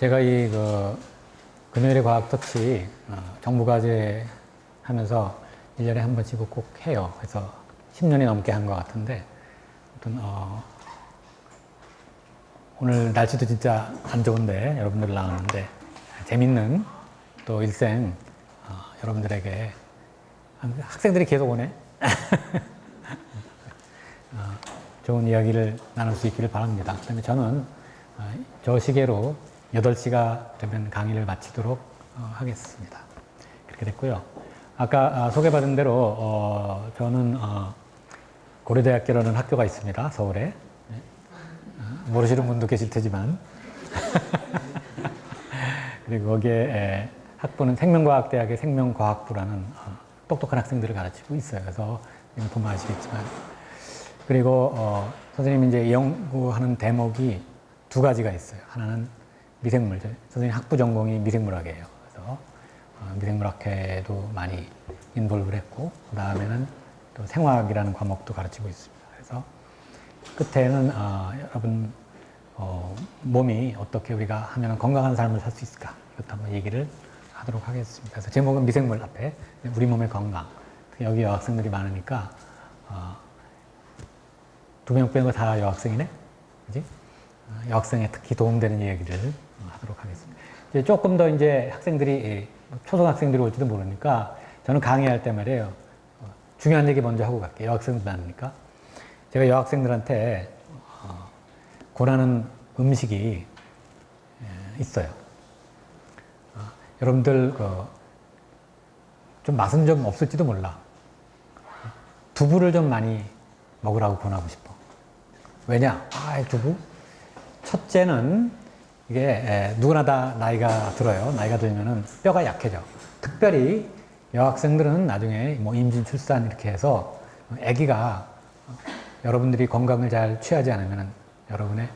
제가 금요일의 과학 터치 정부과제 하면서 1년에 한 번씩 꼭 해요. 그래서 10년이 넘게 한 것 같은데, 아무튼 오늘 날씨도 진짜 안 좋은데 여러분들 나왔는데 재밌는 또 일생 여러분들에게 학생들이 계속 오네. 좋은 이야기를 나눌 수 있기를 바랍니다. 그다음에 저는 저 시계로 8시가 되면 강의를 마치도록 하겠습니다. 그렇게 됐고요. 아까 소개받은 대로 저는 고려대학교라는 학교가 있습니다. 서울에. 모르시는 분도 계실 테지만 그리고 거기에 학부는 생명과학대학의 생명과학부라는 똑똑한 학생들을 가르치고 있어요. 그래서 보면 아시겠지만, 그리고 선생님이 이제 연구하는 대목이 두 가지가 있어요. 하나는 미생물, 선생님 학부 전공이 미생물학이에요. 그래서 미생물학회도 많이 인볼브를 했고, 그 다음에는 또 생화학이라는 과목도 가르치고 있습니다. 그래서 끝에는 여러분 몸이 어떻게 우리가 하면 건강한 삶을 살 수 있을까, 이것도 한번 얘기를 하도록 하겠습니다. 그래서 제목은 미생물 앞에 우리 몸의 건강. 여기 여학생들이 많으니까 2명 빼고 다 여학생이네, 그지? 여학생에 특히 도움되는 얘기를 하도록 하겠습니다. 이제 조금 더 이제 학생들이 초등학생들이 올지도 모르니까 저는 강의할 때 말이에요. 중요한 얘기 먼저 하고 갈게요. 여학생들 많으니까. 제가 여학생들한테 권하는 음식이 있어요. 여러분들 좀 맛은 좀 없을지도 몰라. 두부를 좀 많이 먹으라고 권하고 싶어. 왜냐? 두부? 첫째는 이게 누구나 다 나이가 들어요. 나이가 들면은 뼈가 약해져. 특별히 여학생들은 나중에 뭐 임신, 출산 이렇게 해서 아기가 여러분들이 건강을 잘 취하지 않으면 여러분의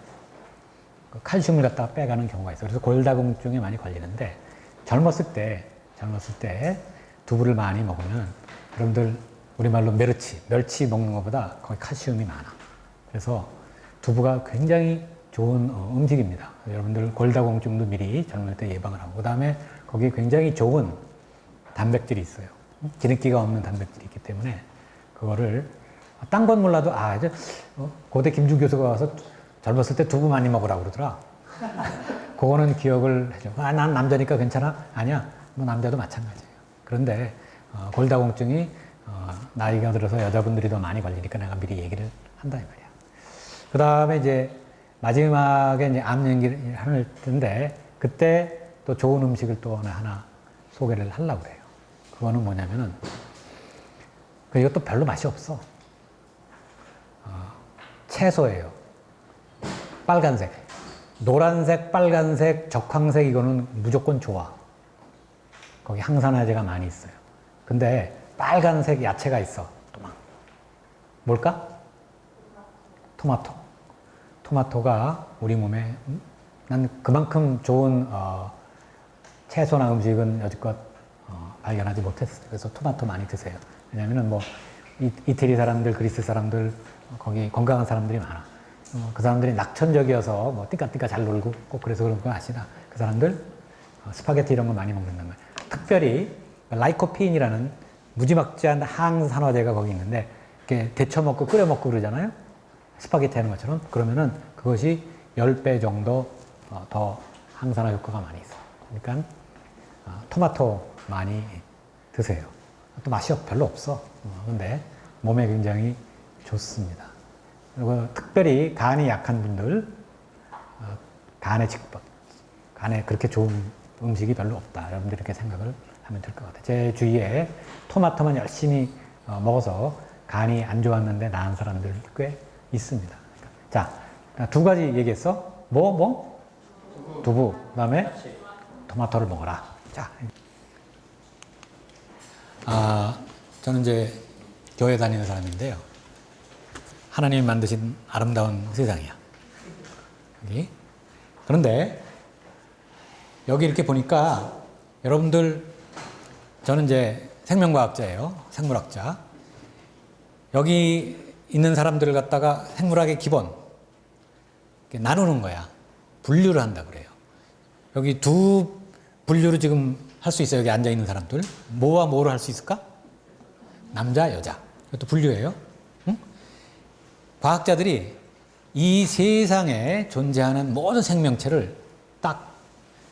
칼슘을 갖다가 빼가는 경우가 있어요. 그래서 골다공증에 많이 걸리는데, 젊었을 때 두부를 많이 먹으면 여러분들 우리말로 멸치 먹는 것보다 거기 칼슘이 많아. 그래서 두부가 굉장히 좋은 음식입니다. 여러분들 골다공증도 미리 젊을 때 예방을 하고, 그 다음에 거기에 굉장히 좋은 단백질이 있어요. 기름기가 없는 단백질이 있기 때문에 그거를 딴 건 몰라도 이제 고대 김준 교수가 와서 젊었을 때 두부 많이 먹으라고 그러더라. 그거는 기억을 해줘. 난 남자니까 괜찮아? 아니야. 뭐 남자도 마찬가지예요. 그런데 골다공증이 나이가 들어서 여자분들이 더 많이 걸리니까 내가 미리 얘기를 한다 이 말이야. 그 다음에 이제 마지막에 이제 암 얘기를 할 텐데, 그때 또 좋은 음식을 또 하나 소개를 하려고 그래요. 그거는 뭐냐면은, 이것도 별로 맛이 없어. 채소예요. 빨간색. 노란색, 빨간색, 적황색, 이거는 무조건 좋아. 거기 항산화제가 많이 있어요. 근데 빨간색 야채가 있어. 뭘까? 토마토. 토마토가 우리 몸에, 난 그만큼 좋은 채소나 음식은 여지껏 발견하지 못했어요. 그래서 토마토 많이 드세요. 왜냐면은 뭐 이태리 사람들, 그리스 사람들, 거기 건강한 사람들이 많아. 그 사람들이 낙천적이어서 뭐 띠까띠까 잘 놀고 꼭 그래서 그런 거 아시나? 그 사람들 스파게티 이런 거 많이 먹는단 말이야. 특별히 라이코피인이라는 무지막지한 항산화제가 거기 있는데, 이렇게 데쳐 먹고 끓여 먹고 그러잖아요. 스파게티 하는 것처럼. 그러면은 그것이 10배 정도 더 항산화 효과가 많이 있어요. 그러니까 토마토 많이 드세요. 또 맛이 별로 없어. 근데 몸에 굉장히 좋습니다. 그리고 특별히 간이 약한 분들, 간의 직법, 간에 그렇게 좋은 음식이 별로 없다. 여러분들이 이렇게 생각을 하면 될 것 같아요. 제 주위에 토마토만 열심히 먹어서 간이 안 좋았는데 나은 사람들 꽤 있습니다. 자, 두 가지 얘기했어. 두부. 그 다음에 토마토를 먹어라. 자, 저는 이제 교회 다니는 사람인데요. 하나님이 만드신 아름다운 세상이야. 여기. 그런데 여기 이렇게 보니까 여러분들, 저는 이제 생명과학자예요. 생물학자. 여기 있는 사람들을 갖다가 생물학의 기본 나누는 거야. 분류를 한다 그래요. 여기 두 분류로 지금 할 수 있어요. 여기 앉아 있는 사람들. 뭐와 뭐로 할 수 있을까? 남자, 여자. 이것도 분류예요. 응? 과학자들이 이 세상에 존재하는 모든 생명체를 딱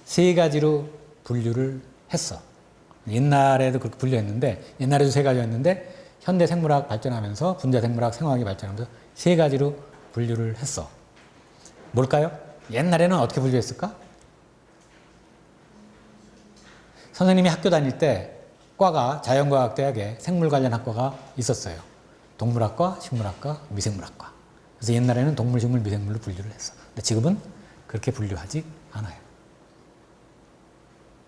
세 가지로 분류를 했어. 옛날에도 그렇게 분류했는데, 옛날에도 세 가지였는데, 현대 생물학 발전하면서, 분자 생물학, 생화학이 발전하면서 세 가지로 분류를 했어. 뭘까요? 옛날에는 어떻게 분류했을까? 선생님이 학교 다닐 때 과가 자연과학대학에 생물 관련 학과가 있었어요. 동물학과, 식물학과, 미생물학과. 그래서 옛날에는 동물, 식물, 미생물로 분류를 했어. 근데 지금은 그렇게 분류하지 않아요.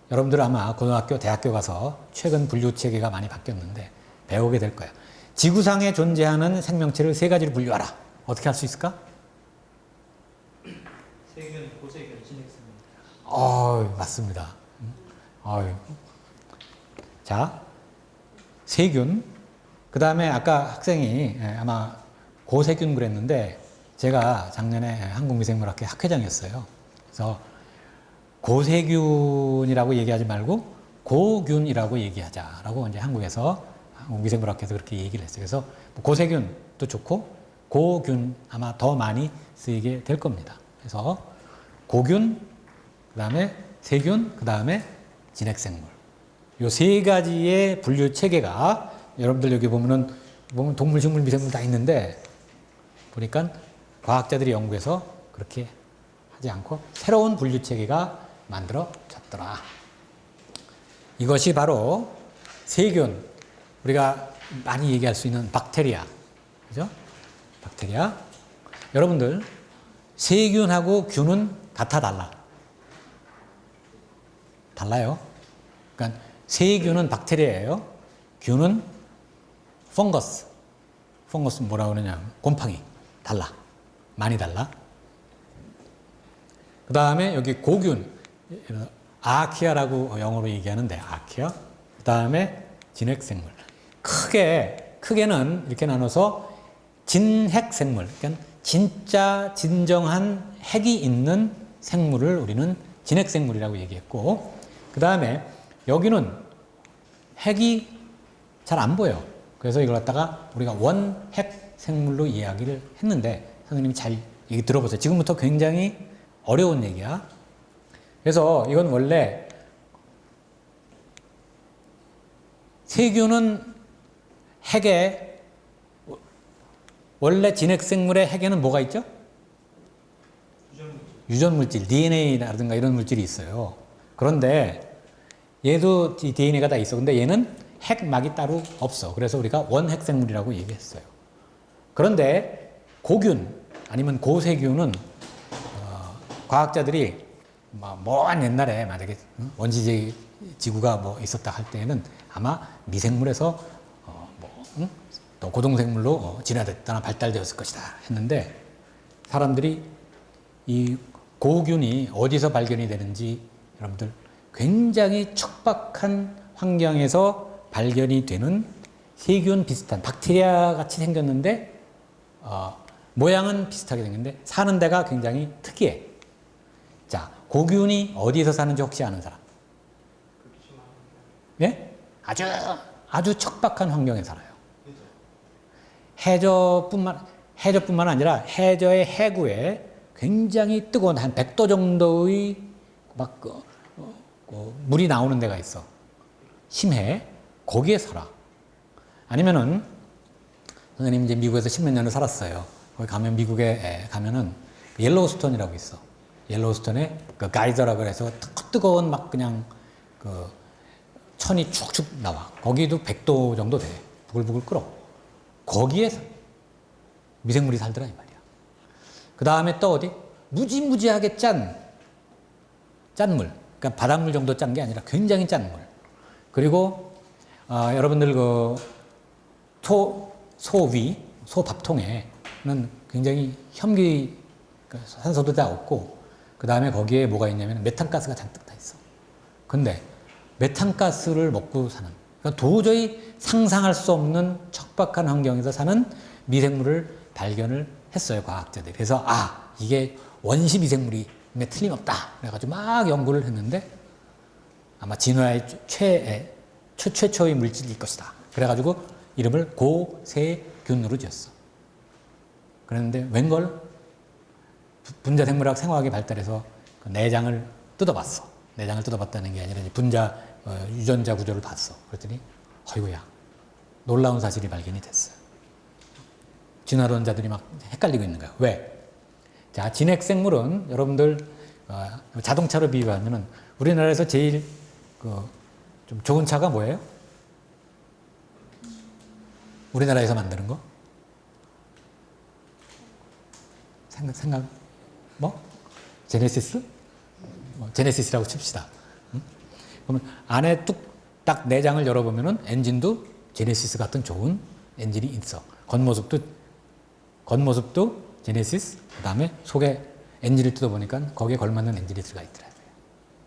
여러분들 아마 고등학교, 대학교 가서 최근 분류 체계가 많이 바뀌었는데 배우게 될 거예요. 지구상에 존재하는 생명체를 세 가지로 분류하라. 어떻게 할 수 있을까? 세균, 고세균, 진핵생물. 맞습니다. 자, 세균. 그 다음에 아까 학생이 아마 고세균 그랬는데 제가 작년에 한국미생물학회 학회장이었어요. 그래서 고세균이라고 얘기하지 말고 고균이라고 얘기하자라고 이제 한국에서 한국미생물학회에서 그렇게 얘기를 했어요. 그래서 고세균도 좋고 고균 아마 더 많이 쓰이게 될 겁니다. 그래서 고균, 그 다음에 세균, 그 다음에 진핵생물. 요 세 가지의 분류 체계가 여러분들 여기 보면 동물, 식물, 미생물 다 있는데 보니까 과학자들이 연구해서 그렇게 하지 않고 새로운 분류 체계가 만들어졌더라. 이것이 바로 세균, 우리가 많이 얘기할 수 있는 박테리아, 그죠? 박테리아. 여러분들 세균하고 균은 같아 달라? 달라요. 그러니까 세균은 박테리아예요. 균은 펑거스. 펑거스는 뭐라고 그러냐? 곰팡이. 달라. 많이 달라. 그 다음에 여기 고균. 아키아라고 영어로 얘기하는데 아키아. 그 다음에 진핵생물. 크게는 이렇게 나눠서 진핵생물. 그러니까 진짜 진정한 핵이 있는 생물을 우리는 진핵생물이라고 얘기했고, 그 다음에 여기는 핵이 잘 안 보여. 그래서 이걸 갖다가 우리가 원핵 생물로 이야기를 했는데 선생님이 잘 얘기 들어보세요. 지금부터 굉장히 어려운 얘기야. 그래서 이건 원래 세균은 핵에 원래 진핵생물의 핵에는 뭐가 있죠? 유전물질, DNA라든가 이런 물질이 있어요. 그런데 얘도 DNA가 다 있어. 근데 얘는 핵막이 따로 없어. 그래서 우리가 원핵생물이라고 얘기했어요. 그런데 고균 아니면 고세균은 과학자들이 먼 옛날에 만약에 원시 지구가 뭐 있었다 할 때에는 아마 미생물에서 또 고동생물로 진화됐거나 발달되었을 것이다 했는데 사람들이 이 고균이 어디서 발견이 되는지 여러분들 굉장히 척박한 환경에서 발견이 되는 세균 비슷한 박테리아 같이 생겼는데 모양은 비슷하게 생겼는데 사는 데가 굉장히 특이해. 자, 고균이 어디에서 사는지 혹시 아는 사람? 예? 아주 척박한 환경에 살아요. 해저뿐만 아니라 해저의 해구에 굉장히 뜨거운 한 100도 정도의 물이 나오는 데가 있어. 심해. 거기에 살아. 아니면은 선생님 이제 미국에서 10몇 년을 살았어요. 거기 가면 미국에 가면은 옐로우스톤이라고 있어. 옐로우스톤에 그 가이저라고 해서 뜨거운 막 그냥 그 천이 축축 나와. 거기도 100도 정도 돼. 부글부글 끓어. 거기에 미생물이 살더라 이 말이야. 그 다음에 또 어디? 무지무지하게 짠 물. 그러니까 바닷물 정도 짠 게 아니라 굉장히 짠 물. 그리고 여러분들 그 소밥통에는 굉장히 혐기 산소도 다 없고 그 다음에 거기에 뭐가 있냐면 메탄가스가 잔뜩 다 있어. 근데 메탄가스를 먹고 사는 그러니까 도저히 상상할 수 없는 척박한 환경에서 사는 미생물을 발견을 했어요 과학자들이. 그래서 이게 원시 미생물이구나 분명히 틀림없다. 그래가지고 막 연구를 했는데 아마 진화의 최초의 물질일 것이다. 그래가지고 이름을 고세균으로 지었어. 그랬는데 웬걸 분자생물학 생화학이 발달해서 그 내장을 뜯어봤어. 내장을 뜯어봤다는 게 아니라 이제 유전자 구조를 봤어. 그랬더니 어이구야 놀라운 사실이 발견이 됐어요. 진화론자들이 막 헷갈리고 있는 거야. 왜? 자, 진핵생물은 여러분들 자동차로 비유하면은 우리나라에서 제일 좀 좋은 차가 뭐예요? 우리나라에서 만드는 거? 생각 뭐? 제네시스? 제네시스라고 칩시다. 응? 그러면 안에 뚝딱 내장을 열어보면은 엔진도 제네시스 같은 좋은 엔진이 있어. 겉모습도 제네시스, 그 다음에 속에 엔진을 뜯어보니까 거기에 걸맞는 엔진이 들어가 있더라고요.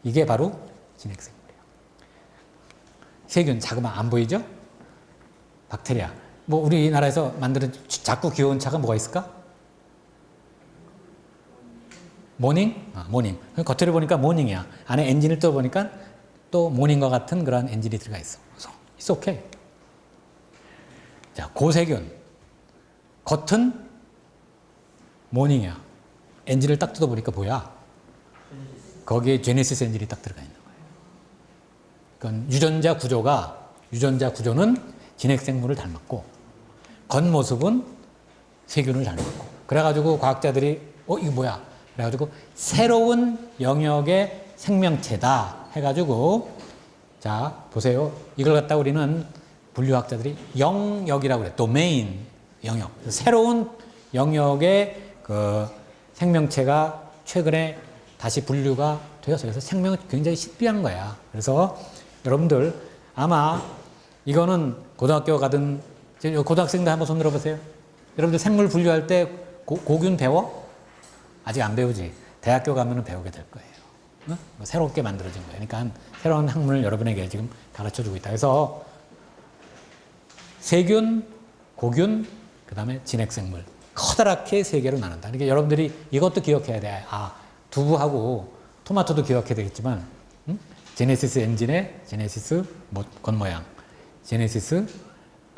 이게 바로 진핵생물이에요. 세균, 자그마한 안 보이죠? 박테리아. 뭐 우리나라에서 만드는 작고 귀여운 차가 뭐가 있을까? 모닝? 모닝. 겉으로 보니까 모닝이야. 안에 엔진을 뜯어보니까 또 모닝과 같은 그런 엔진이 들어가 있어. 그래서 it's okay. 자, 고세균. 겉은 모닝이야. 엔진을 딱 뜯어보니까 뭐야? 거기에 제네시스 엔진이 딱 들어가 있는 거예요. 그건 유전자 구조는 진핵생물을 닮았고 겉모습은 세균을 닮았고 그래가지고 과학자들이 이거 뭐야? 그래가지고 새로운 영역의 생명체다 해가지고 자 보세요. 이걸 갖다 우리는 분류학자들이 영역이라고 그래. 도메인 영역. 새로운 영역의 그 생명체가 최근에 다시 분류가 되어서 그래서 생명은 굉장히 신비한 거야. 그래서 여러분들 아마 이거는 고등학교 가든 고등학생들 한번 손 들어보세요. 여러분들 생물 분류할 때 고균 배워? 아직 안 배우지. 대학교 가면 배우게 될 거예요. 응? 새롭게 만들어진 거예요. 그러니까 새로운 학문을 여러분에게 지금 가르쳐주고 있다. 그래서 세균, 고균, 그 다음에 진핵생물. 커다랗게 세 개로 나눈다. 그러니까 여러분들이 이것도 기억해야 돼. 두부하고 토마토도 기억해야 되겠지만, 제네시스 엔진의 제네시스 겉모양, 제네시스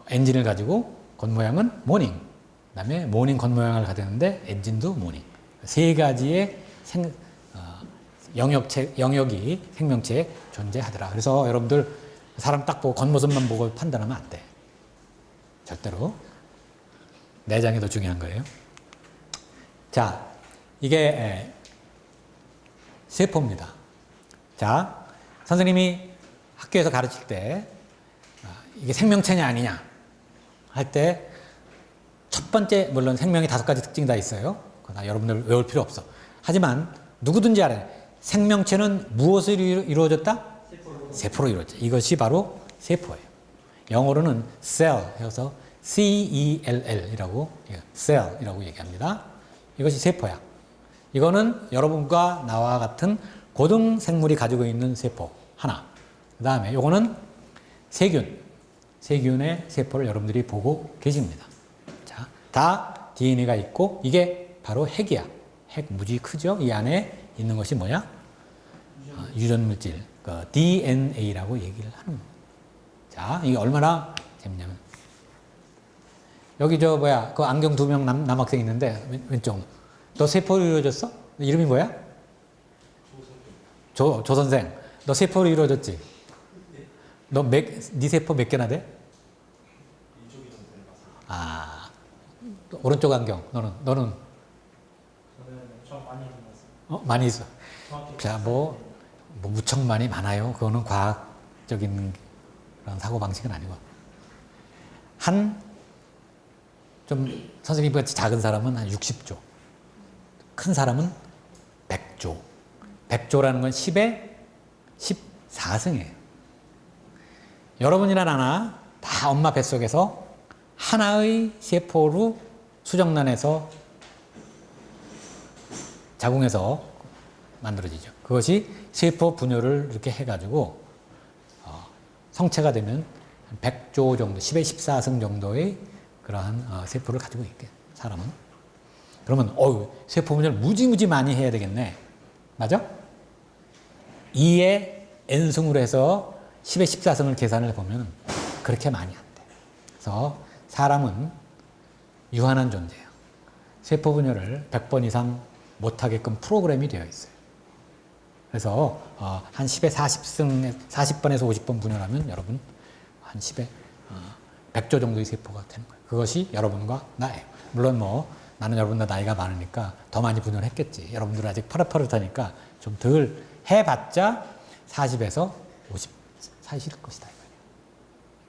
엔진을 가지고 겉모양은 모닝, 그 다음에 모닝 겉모양을 가졌는데 엔진도 모닝. 세 가지의 영역이 생명체에 존재하더라. 그래서 여러분들 사람 딱 보고 겉모습만 보고 판단하면 안 돼. 절대로. 내장이 더 중요한 거예요. 자, 이게 세포입니다. 자, 선생님이 학교에서 가르칠 때 이게 생명체냐 아니냐 할 때 첫 번째 물론 생명이 5가지 특징이 다 있어요. 그러나 여러분들 외울 필요 없어. 하지만 누구든지 알아요. 생명체는 무엇을 이루어졌다? 세포로 이루어졌다. 이것이 바로 세포예요. 영어로는 cell 해서 CELL이라고 cell이라고 얘기합니다. 이것이 세포야. 이거는 여러분과 나와 같은 고등 생물이 가지고 있는 세포 하나. 그 다음에 이거는 세균의 세포를 여러분들이 보고 계십니다. 자, 다 DNA가 있고 이게 바로 핵이야. 핵 무지 크죠? 이 안에 있는 것이 뭐냐? 유전물질, DNA라고 얘기를 하는 겁니다. 자, 이게 얼마나 재밌냐면 여기 그 안경 2명 남학생 있는데 왼쪽 너 세포로 이루어졌어? 이름이 뭐야? 조 선생. 너 세포로 이루어졌지? 네 세포 몇 개나 돼? 오른쪽 안경. 너는? 저는 좀 많이 있는 많이 있어. 정확히 자, 무척 많이 많아요. 그거는 과학적인 그런 사고방식은 아니고. 좀 선생님같이 작은 사람은 한 60조. 큰 사람은 100조. 100조라는 건 10의 14승이에요. 여러분이나 나나 다 엄마 뱃속에서 하나의 세포로 수정란에서 자궁에서 만들어지죠. 그것이 세포 분열을 이렇게 해가지고 성체가 되면 100조 정도, 10의 14승 정도의 그러한 세포를 가지고 있게 사람은. 그러면 세포 분열 무지무지 많이 해야 되겠네. 맞아? 2의 n승으로 해서 10의 14승을 계산을 해보면 그렇게 많이 안 돼. 그래서 사람은 유한한 존재예요. 세포 분열을 100번 이상 못하게끔 프로그램이 되어 있어요. 그래서 한 10의 40번에서 50번 분열하면 여러분 한 10의 100조 정도의 세포가 되는 거예요. 그것이 여러분과 나예요. 물론 나는 여러분보다 나이가 많으니까 더 많이 분열했겠지. 여러분들은 아직 파릇파릇하니까 좀 덜 해봤자 40에서 50 사이일 것이다.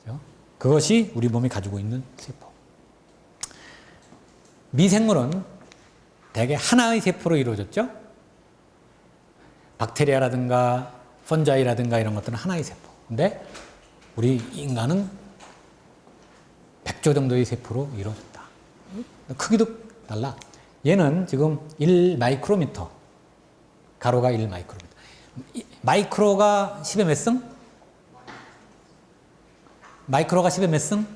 그렇죠? 그것이 우리 몸이 가지고 있는 세포. 미생물은 대개 하나의 세포로 이루어졌죠? 박테리아라든가 펀자이라든가 이런 것들은 하나의 세포. 근데 우리 인간은 100조 정도의 세포로 이루어졌다. 크기도 달라. 얘는 지금 1 마이크로미터. 가로가 1 마이크로미터. 마이크로가 10의 몇 승? 마이크로가 10의 몇 승?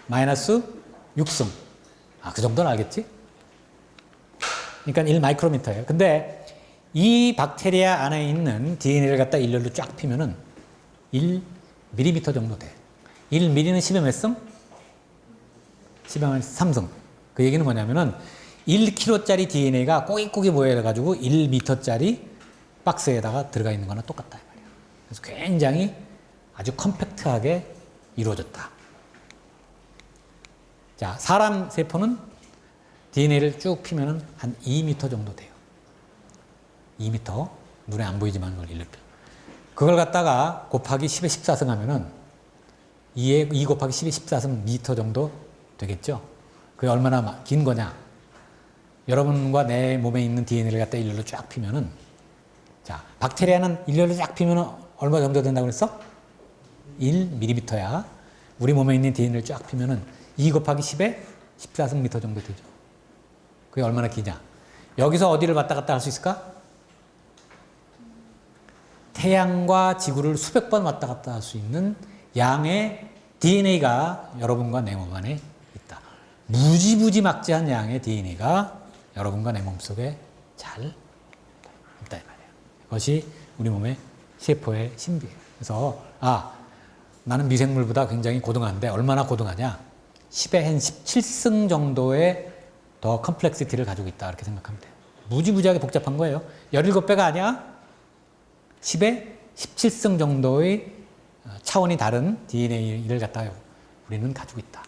마이너스 6승. 그 정도는 알겠지? 그러니까 1 마이크로미터예요. 근데 이 박테리아 안에 있는 DNA를 갖다 일렬로 쫙 피면은 1 밀리미터 정도 돼. 1 밀리는 10의 몇 승? 10의 3승. 그 얘기는 뭐냐면은 1kg짜리 DNA가 꼬깃꼬깃 모여가지고 1m짜리 박스에다가 들어가 있는 거나 똑같다. 그래서 굉장히 아주 컴팩트하게 이루어졌다. 자, 사람 세포는 DNA를 쭉 피면은 한 2m 정도 돼요. 2m. 눈에 안 보이지만 그걸 일렬 펴. 그걸 갖다가 곱하기 10의 14승 하면은 2 곱하기 10의 14승 미터 정도 되겠죠? 그게 얼마나 긴 거냐? 여러분과 내 몸에 있는 DNA를 갖다 일렬로 쫙 피면은, 자, 박테리아는 일렬로 쫙 피면은 얼마 정도 된다고 그랬어? 1mm야. 우리 몸에 있는 DNA를 쫙 피면은 2 곱하기 10의 14승 미터 정도 되죠. 그게 얼마나 기냐? 여기서 어디를 왔다 갔다 할 수 있을까? 태양과 지구를 수백 번 왔다 갔다 할 수 있는 양의 DNA가 여러분과 내 몸 안에 있다. 무지막지한 양의 DNA가 여러분과 내 몸속에 잘 있다 이 말이에요. 그것이 우리 몸의 세포의 신비예요. 그래서 나는 미생물보다 굉장히 고등한데 얼마나 고등하냐? 10의 한 17승 정도의 더 컴플렉시티를 가지고 있다 이렇게 생각하면 돼요. 무지하게 복잡한 거예요. 17배가 아니야. 10의 17승 정도의 차원이 다른 DNA를 갖다가 우리는 가지고 있다.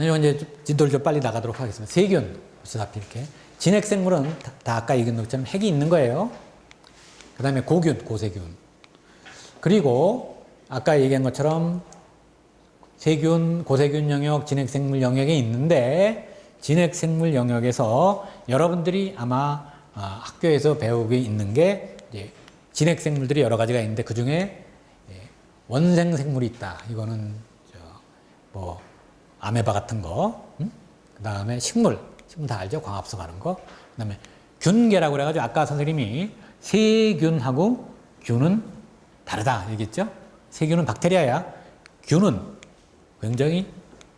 이건 이제 진도를 좀 빨리 나가도록 하겠습니다. 세균, 어차피 이렇게. 진핵생물은 다 아까 얘기한 것처럼 핵이 있는 거예요. 그 다음에 고균, 고세균. 그리고 아까 얘기한 것처럼 세균, 고세균 영역, 진핵생물 영역에 있는데 진핵생물 영역에서 여러분들이 아마 학교에서 배우고 있는 게 이제 진핵생물들이 여러 가지가 있는데 그 중에 원생생물이 있다. 이거는 아메바 같은 거, 그 다음에 식물 다 알죠? 광합성 하는 거. 그 다음에 균계라고 그래가지고 아까 선생님이 세균하고 균은 다르다 얘기했죠? 세균은 박테리아야. 균은 굉장히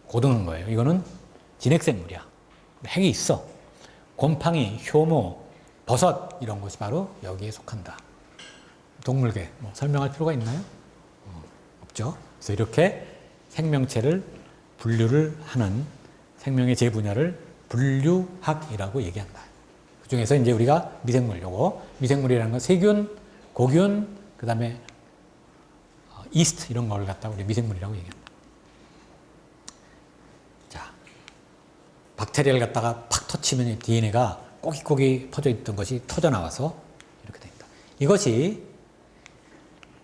고등한 거예요. 이거는 진핵생물이야. 핵이 있어. 곰팡이, 효모, 버섯 이런 것이 바로 여기에 속한다. 동물계 설명할 필요가 있나요? 없죠. 그래서 이렇게 생명체를 분류를 하는 생명의 제 분야를 분류학이라고 얘기한다. 그 중에서 이제 우리가 미생물, 미생물이라는 건 세균, 고균, 그 다음에 이스트 이런 걸 갖다가 우리 미생물이라고 얘기합니다. 자, 박테리아를 갖다가 팍 터치면 DNA가 꼬깃꼬깃 퍼져 있던 것이 터져 나와서 이렇게 됩니다. 이것이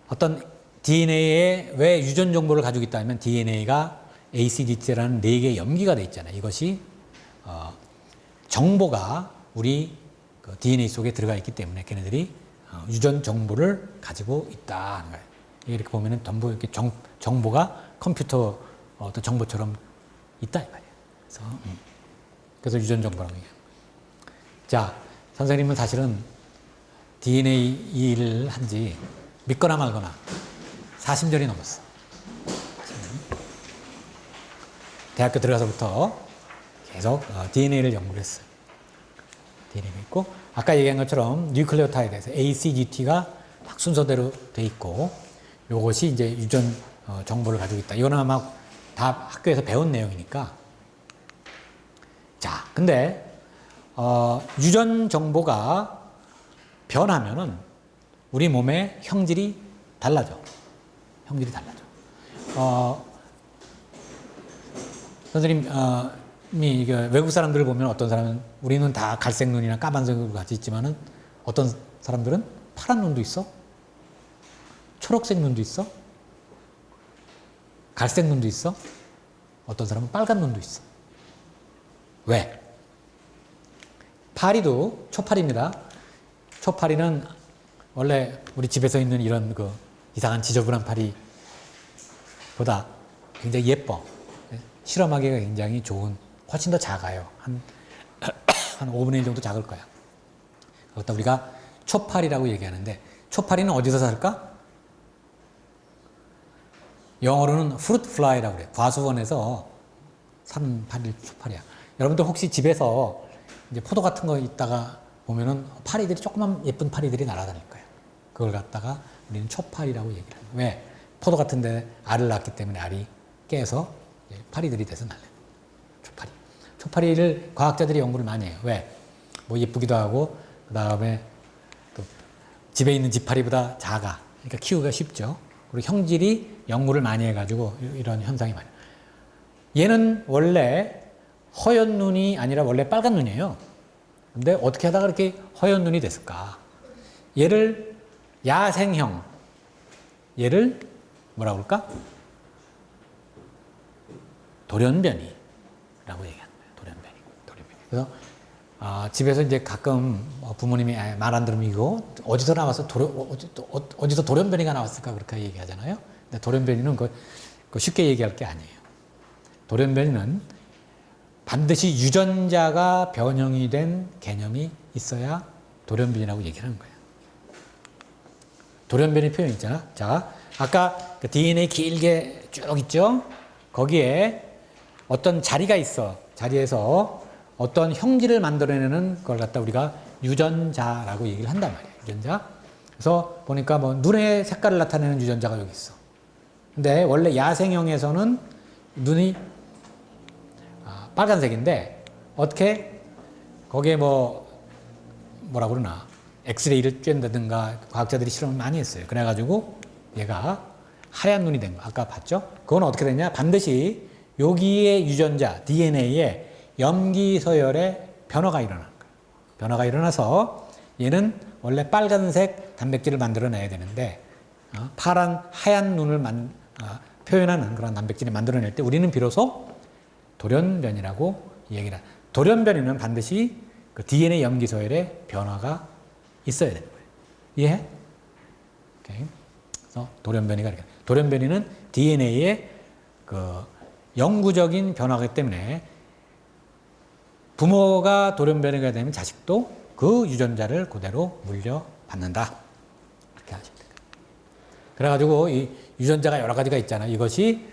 어떤 DNA에 왜 유전 정보를 가지고 있다면 DNA가 ACDT라는 4개의 염기가 돼 있잖아요. 이것이 정보가 우리 그 DNA 속에 들어가 있기 때문에 걔네들이 유전 정보를 가지고 있다 하는 거예요. 이렇게 보면은 전부 이렇게 정보가 컴퓨터 어떤 정보처럼 있다 이 말이에요. 그래서 유전 정보라고 얘기해요. 자, 선생님은 사실은 DNA 일을 한지 믿거나 말거나 40년이 넘었어. 대학교 들어가서부터 계속 DNA를 연구를 했어요. DNA가 있고, 아까 얘기한 것처럼 뉴클레오타이드에서 ACGT가 딱 순서대로 돼 있고, 요것이 이제 유전 정보를 가지고 있다. 이거는 아마 다 학교에서 배운 내용이니까. 자, 근데 유전 정보가 변하면은 우리 몸의 형질이 달라져. 형질이 달라져. 선생님이 외국 사람들을 보면 어떤 사람은 우리는 다 갈색 눈이나 까만색으로 같이 있지만은 어떤 사람들은 파란 눈도 있어, 초록색 눈도 있어, 갈색 눈도 있어, 어떤 사람은 빨간 눈도 있어. 왜? 파리도 초파리입니다. 초파리는 원래 우리 집에서 있는 이런 그 이상한 지저분한 파리보다 굉장히 예뻐. 실험하기가 굉장히 좋은, 훨씬 더 작아요. 한 5분의 1 정도 작을 거야. 그것도 우리가 초파리라고 얘기하는데, 초파리는 어디서 살까? 영어로는 fruit fly라고 그래. 과수원에서 사는 파리, 초파리야. 여러분들 혹시 집에서 이제 포도 같은 거 있다가 보면은 파리들이, 조그만 예쁜 파리들이 날아다닐 거예요. 그걸 갖다가 우리는 초파리라고 얘기를 해요. 왜? 포도 같은데 알을 낳기 때문에 알이 깨서 파리들이 돼서 날래. 초파리. 초파리를 과학자들이 연구를 많이 해요. 왜? 뭐 예쁘기도 하고, 그 다음에 또 집에 있는 집파리보다 작아. 그러니까 키우기가 쉽죠. 그리고 형질이 연구를 많이 해가지고 이런 현상이 많아요. 얘는 원래 허연 눈이 아니라 원래 빨간 눈이에요. 근데 어떻게 하다가 이렇게 허연 눈이 됐을까? 얘를 야생형, 얘를 뭐라 그럴까? 돌연변이라고 얘기하는 거예요. 돌연변이. 그래서 집에서 이제 가끔 부모님이 말 안 들으면 이거 어디서 나와서 어디서 돌연변이가 나왔을까 그렇게 얘기하잖아요. 근데 돌연변이는 그 쉽게 얘기할 게 아니에요. 돌연변이는 반드시 유전자가 변형이 된 개념이 있어야 돌연변이라고 얘기를 하는 거예요. 돌연변이 표현 있잖아. 자, 아까 그 DNA 길게 쭉 있죠? 거기에 어떤 자리가 있어. 자리에서 어떤 형질을 만들어내는 걸 갖다 우리가 유전자라고 얘기를 한단 말이에요. 유전자. 그래서 보니까 뭐 눈의 색깔을 나타내는 유전자가 여기 있어. 근데 원래 야생형에서는 눈이 빨간색인데 어떻게 거기에 뭐라 그러나 엑스레이를 쬐다든가 과학자들이 실험을 많이 했어요. 그래가지고 얘가 하얀 눈이 된 거. 아까 봤죠? 그건 어떻게 됐냐? 반드시 여기에 유전자 DNA에 염기 서열의 변화가 일어나는 거예요. 변화가 일어나서 얘는 원래 빨간색 단백질을 만들어내야 되는데 하얀 눈을 표현하는 그런 단백질을 만들어낼 때 우리는 비로소 돌연변이라고 얘기를 해요. 돌연변이는 반드시 그 DNA 염기 서열의 변화가 있어야 되는 거예요. 이해해? 오케이. 그래서 돌연변이가 이렇게. 돌연변이는 DNA의 그 영구적인 변화이기 때문에 부모가 돌연변이가 되면 자식도 그 유전자를 그대로 물려받는다. 이렇게 하시면 돼요. 그래가지고 이 유전자가 여러 가지가 있잖아요. 이것이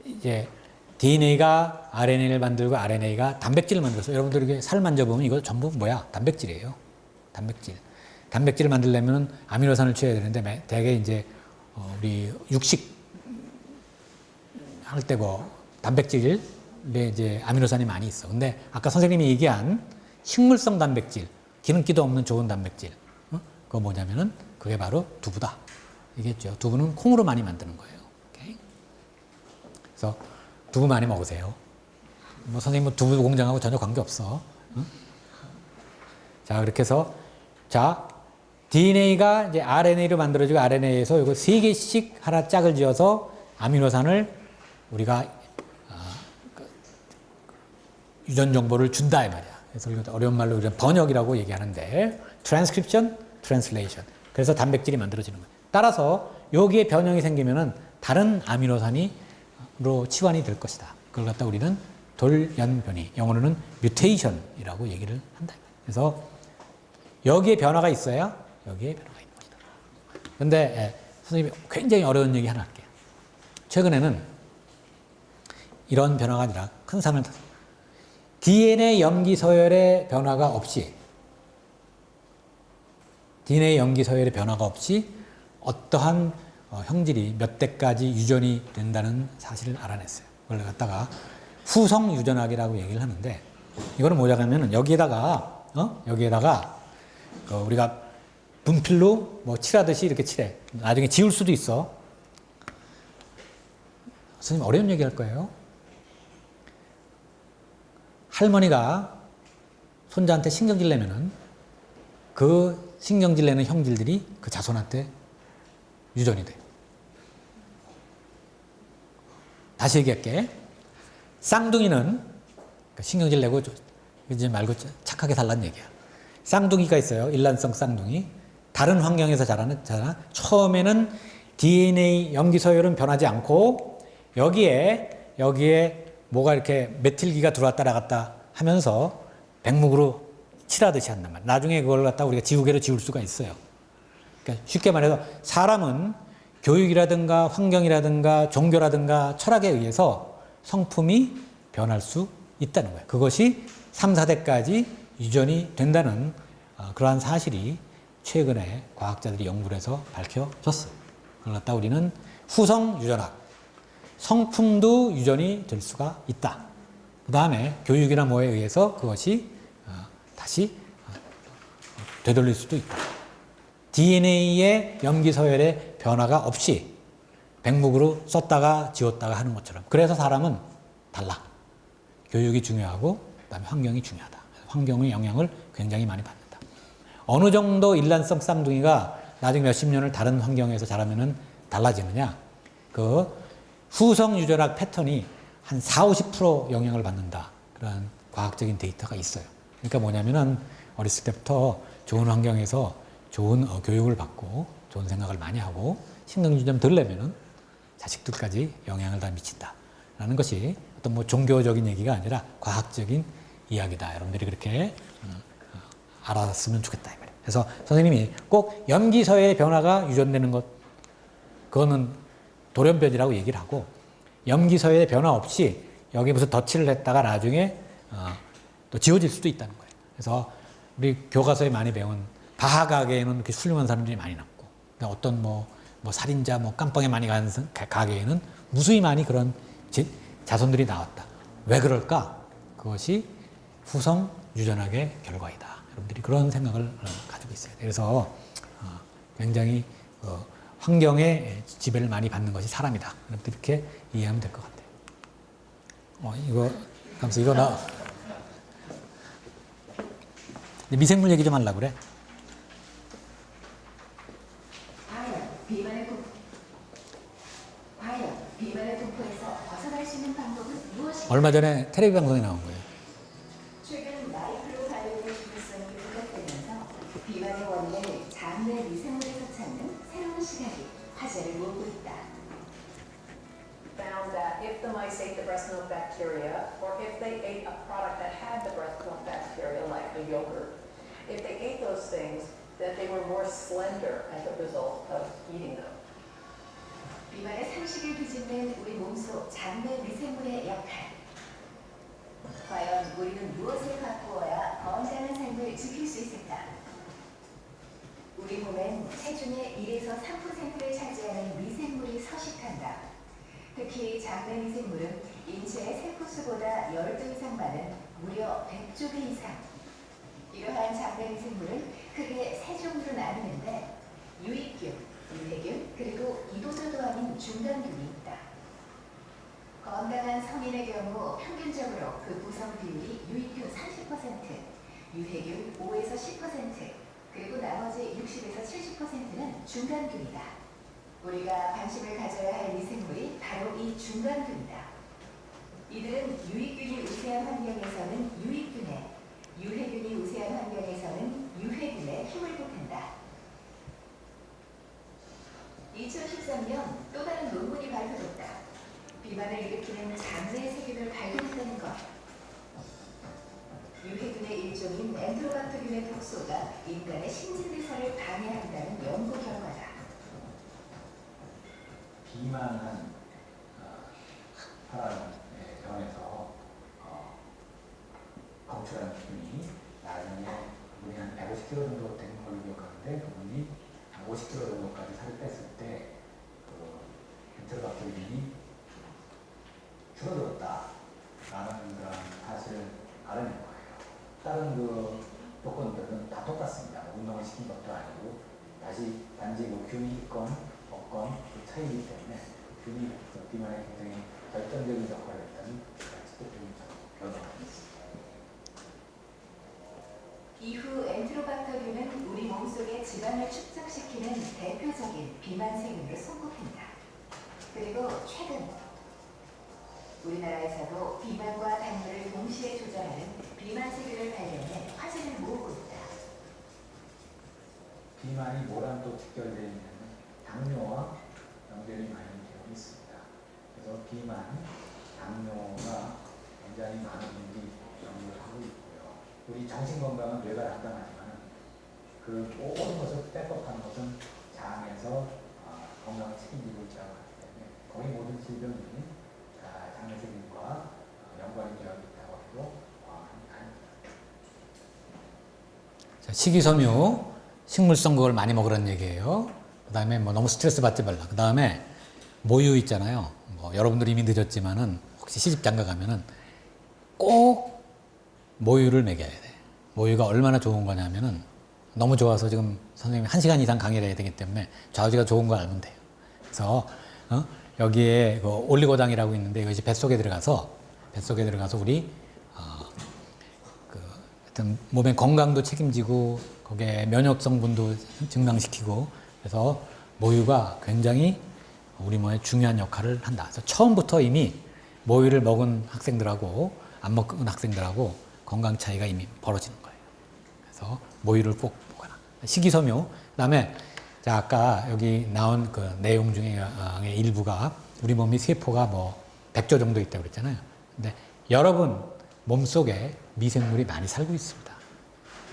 이제 DNA가 RNA를 만들고 RNA가 단백질을 만들어서 여러분들 이렇게 살 만져보면 이거 전부 뭐야? 단백질이에요. 단백질. 단백질을 만들려면 아미노산을 취해야 되는데 대개 이제 우리 육식 할 때고 단백질에 이제 아미노산이 많이 있어. 근데 아까 선생님이 얘기한 식물성 단백질, 기름기도 없는 좋은 단백질, 그거 뭐냐면은 그게 바로 두부다. 이겠죠. 두부는 콩으로 많이 만드는 거예요. 오케이? 그래서 두부 많이 먹으세요. 뭐 선생님 뭐 두부 공장하고 전혀 관계 없어. 자, 그렇게 해서 자 DNA가 이제 RNA로 만들어지고 RNA에서 이거 3개씩 하나 짝을 지어서 아미노산을 우리가 유전 정보를 준다 이 말이야. 그래서 이거 어려운 말로 우리가 번역이라고 얘기하는데 transcription, translation. 그래서 단백질이 만들어지는 거예요. 따라서 여기에 변형이 생기면은 다른 아미노산으로 치환이 될 것이다. 그걸 갖다 우리는 돌연변이, 영어로는 mutation이라고 얘기를 한다. 그래서 여기에 변화가 있어야 여기에 변화가 있는 것이다. 그런데 선생님이 굉장히 어려운 얘기 하나 할게요. 최근에는 이런 변화가 아니라 큰 산을 탔어요. DNA 염기 서열의 변화가 없이 어떠한 형질이 몇 대까지 유전이 된다는 사실을 알아냈어요. 그걸 갖다가 후성 유전학이라고 얘기를 하는데, 이거는 뭐냐면은 여기에다가 우리가 분필로 뭐 칠하듯이 이렇게 칠해. 나중에 지울 수도 있어. 선생님 어려운 얘기 할 거예요. 할머니가 손자한테 신경질 내면은 그 신경질 내는 형질들이 그 자손한테 유전이 돼. 다시 얘기할게. 쌍둥이는 신경질 내고 이제 말고 착하게 살란 얘기야. 쌍둥이가 있어요. 일란성 쌍둥이. 다른 환경에서 자라나. 처음에는 DNA 염기 서열은 변하지 않고 여기에 뭐가 이렇게 메틸기가 들어왔다 나갔다 하면서 백묵으로 칠하듯이 한단 말이야. 나중에 그걸 갖다 우리가 지우개로 지울 수가 있어요. 그러니까 쉽게 말해서 사람은 교육이라든가 환경이라든가 종교라든가 철학에 의해서 성품이 변할 수 있다는 거예요. 그것이 3, 4대까지 유전이 된다는 그러한 사실이 최근에 과학자들이 연구를 해서 밝혀졌어요. 그걸 갖다 우리는 후성 유전학, 성품도 유전이 될 수가 있다. 그 다음에 교육이나 뭐에 의해서 그것이 다시 되돌릴 수도 있다. DNA의 염기 서열의 변화가 없이 백묵으로 썼다가 지웠다가 하는 것처럼. 그래서 사람은 달라. 교육이 중요하고 그다음에 환경이 중요하다. 환경의 영향을 굉장히 많이 받는다. 어느 정도 일란성 쌍둥이가 나중에 몇십 년을 다른 환경에서 자라면은 달라지느냐? 그 후성 유전학 패턴이 한 40-50% 영향을 받는다. 그런 과학적인 데이터가 있어요. 그러니까 뭐냐면은 어렸을 때부터 좋은 환경에서 좋은 교육을 받고 좋은 생각을 많이 하고 신경질 좀 덜 내면은 자식들까지 영향을 다 미친다라는 것이 어떤 뭐 종교적인 얘기가 아니라 과학적인 이야기다. 여러분들이 그렇게 알았으면 좋겠다 이 말이에요. 그래서 선생님이 꼭 염기 서열의 변화가 유전되는 것, 그거는 돌연변이라고 얘기를 하고, 염기 서열의 변화 없이 여기 무슨 덧칠을 했다가 나중에 또 지워질 수도 있다는 거예요. 그래서 우리 교과서에 많이 배운 바하가게에는 이렇게 훌륭한 사람들이 많이 남고, 어떤 뭐 살인자, 깜빵에 많이 가는 가게에는 무수히 많이 그런 자손들이 나왔다. 왜 그럴까? 그것이 후성 유전학의 결과이다. 여러분들이 그런 생각을 가지고 있어요. 그래서 굉장히 환경의 지배를 많이 받는 것이 사람이다. 여러분들 이렇게 이해하면 될 것 같아요. 이거 미생물 얘기 좀 하려고 그래. 비만의 공포에서 벗어날 수 있는 방법은 무엇인가? 얼마 전에 텔레비 방송에 나온 거예요. 최근 마이크로 바이오의 중요성이 부각되면서 비만의 원인을 장내 미생물에서 찾는 새로운 시각이 화제를 모으고 있다. Found that if the mice ate the breast milk bacteria, or if they ate a product that had the breast milk bacteria, like a yogurt, if they ate those things, that they were more slender as a result of eating them. 비만의 상식을 뒤집는 우리 몸속 장내 미생물의 역할. 과연 우리는 무엇을 바꾸어야 건강한 삶을 지킬 수 있을까? 우리 몸엔 체중의 1에서 3%를 차지하는 미생물이 서식한다. 특히 장내 미생물은 인체의 세포수보다 10배 이상 많은 무려 100조 배 이상. 이러한 장내 미생물은 크게 세 종류로 나뉘는데 유익균, 유해균, 그리고 이도저도 아닌 중간균이 있다. 건강한 성인의 경우 평균적으로 그 구성 비율이 유익균 30%, 유해균 5에서 10%, 그리고 나머지 60에서 70%는 중간균이다. 우리가 관심을 가져야 할 미생물이 바로 이 중간균이다. 이들은 유익균이 우세한 환경에서는 유익균에, 유해균이 우세한 환경에서는 유해균에 힘을 보탠다. 2013년 또 다른 논문이 발표됐다. 비만을 일으키는 장내 세균을 발견했다는 것. 유해균의 일종인 엔테로박터균의 독소가 인간의 신진대사를 방해한다는 연구 결과다. 비만은 혈압의 병에서 노출하는 균이 나중에 우리 한 150kg 정도 되는 걸로 기억하는데 그분이 한 50kg 정도까지 살을 뺐을 때 그 엔테로박테리균이 줄어들었다라는 그런 사실을 알아낸 거예요. 다른 그 조건들은 다 똑같습니다. 운동을 시킨 것도 아니고 다시 단지 그 균이 있건 없건 그 차이이기 때문에 그 균이 그 비만에 굉장히 결정적인 역할을 했다는 직접적인 변화가 있습니다. 이후 엔테로박터균은 우리 몸속의 지방을 축적시키는 대표적인 비만 세균으로 성공한다. 그리고 최근 우리나라에서도 비만과 당뇨를 동시에 조절하는 비만 세균을 발견해 화제를 모으고 있다. 비만이 뭐랑 또 직결되어 있냐면 당뇨와 연결이 많이 되어 있습니다. 그래서 비만, 당뇨가 굉장히 많은 분들이 연구를 하고 있고요. 우리 정신건강은 뇌가 담당하지만 그 모든 것을 백업하는 것은 장에서 건강을 책임지고 있다고 하기 때문에 거의 모든 질병이 장내세균과 연관이 되어 있다고 해도 자, 식이섬유, 식물성 그걸 많이 먹으라는 얘기예요. 그 다음에 뭐 너무 스트레스 받지 말라. 그 다음에 모유 있잖아요. 뭐 여러분들이 이미 늦었지만은 혹시 시집 장가 가면은 꼭 모유를 먹여야 돼. 모유가 얼마나 좋은 거냐면은 너무 좋아서 지금 선생님이 1시간 이상 강의를 해야 되기 때문에 좌우지가 좋은 거 알면 돼요. 그래서 여기에 그 올리고당이라고 있는데 이것이 뱃속에 들어가서 우리 하여튼 몸의 건강도 책임지고 거기에 면역 성분도 증강시키고 그래서 모유가 굉장히 우리 몸에 중요한 역할을 한다. 그래서 처음부터 이미 모유를 먹은 학생들하고 안 먹은 학생들하고 건강 차이가 이미 벌어지는 거예요. 그래서 모유를 꼭 먹어라. 식이섬유. 그다음에 자 아까 여기 나온 그 내용 중에 일부가 우리 몸이 세포가 뭐 100조 정도 있다고 그랬잖아요. 근데 여러분 몸속에 미생물이 많이 살고 있습니다.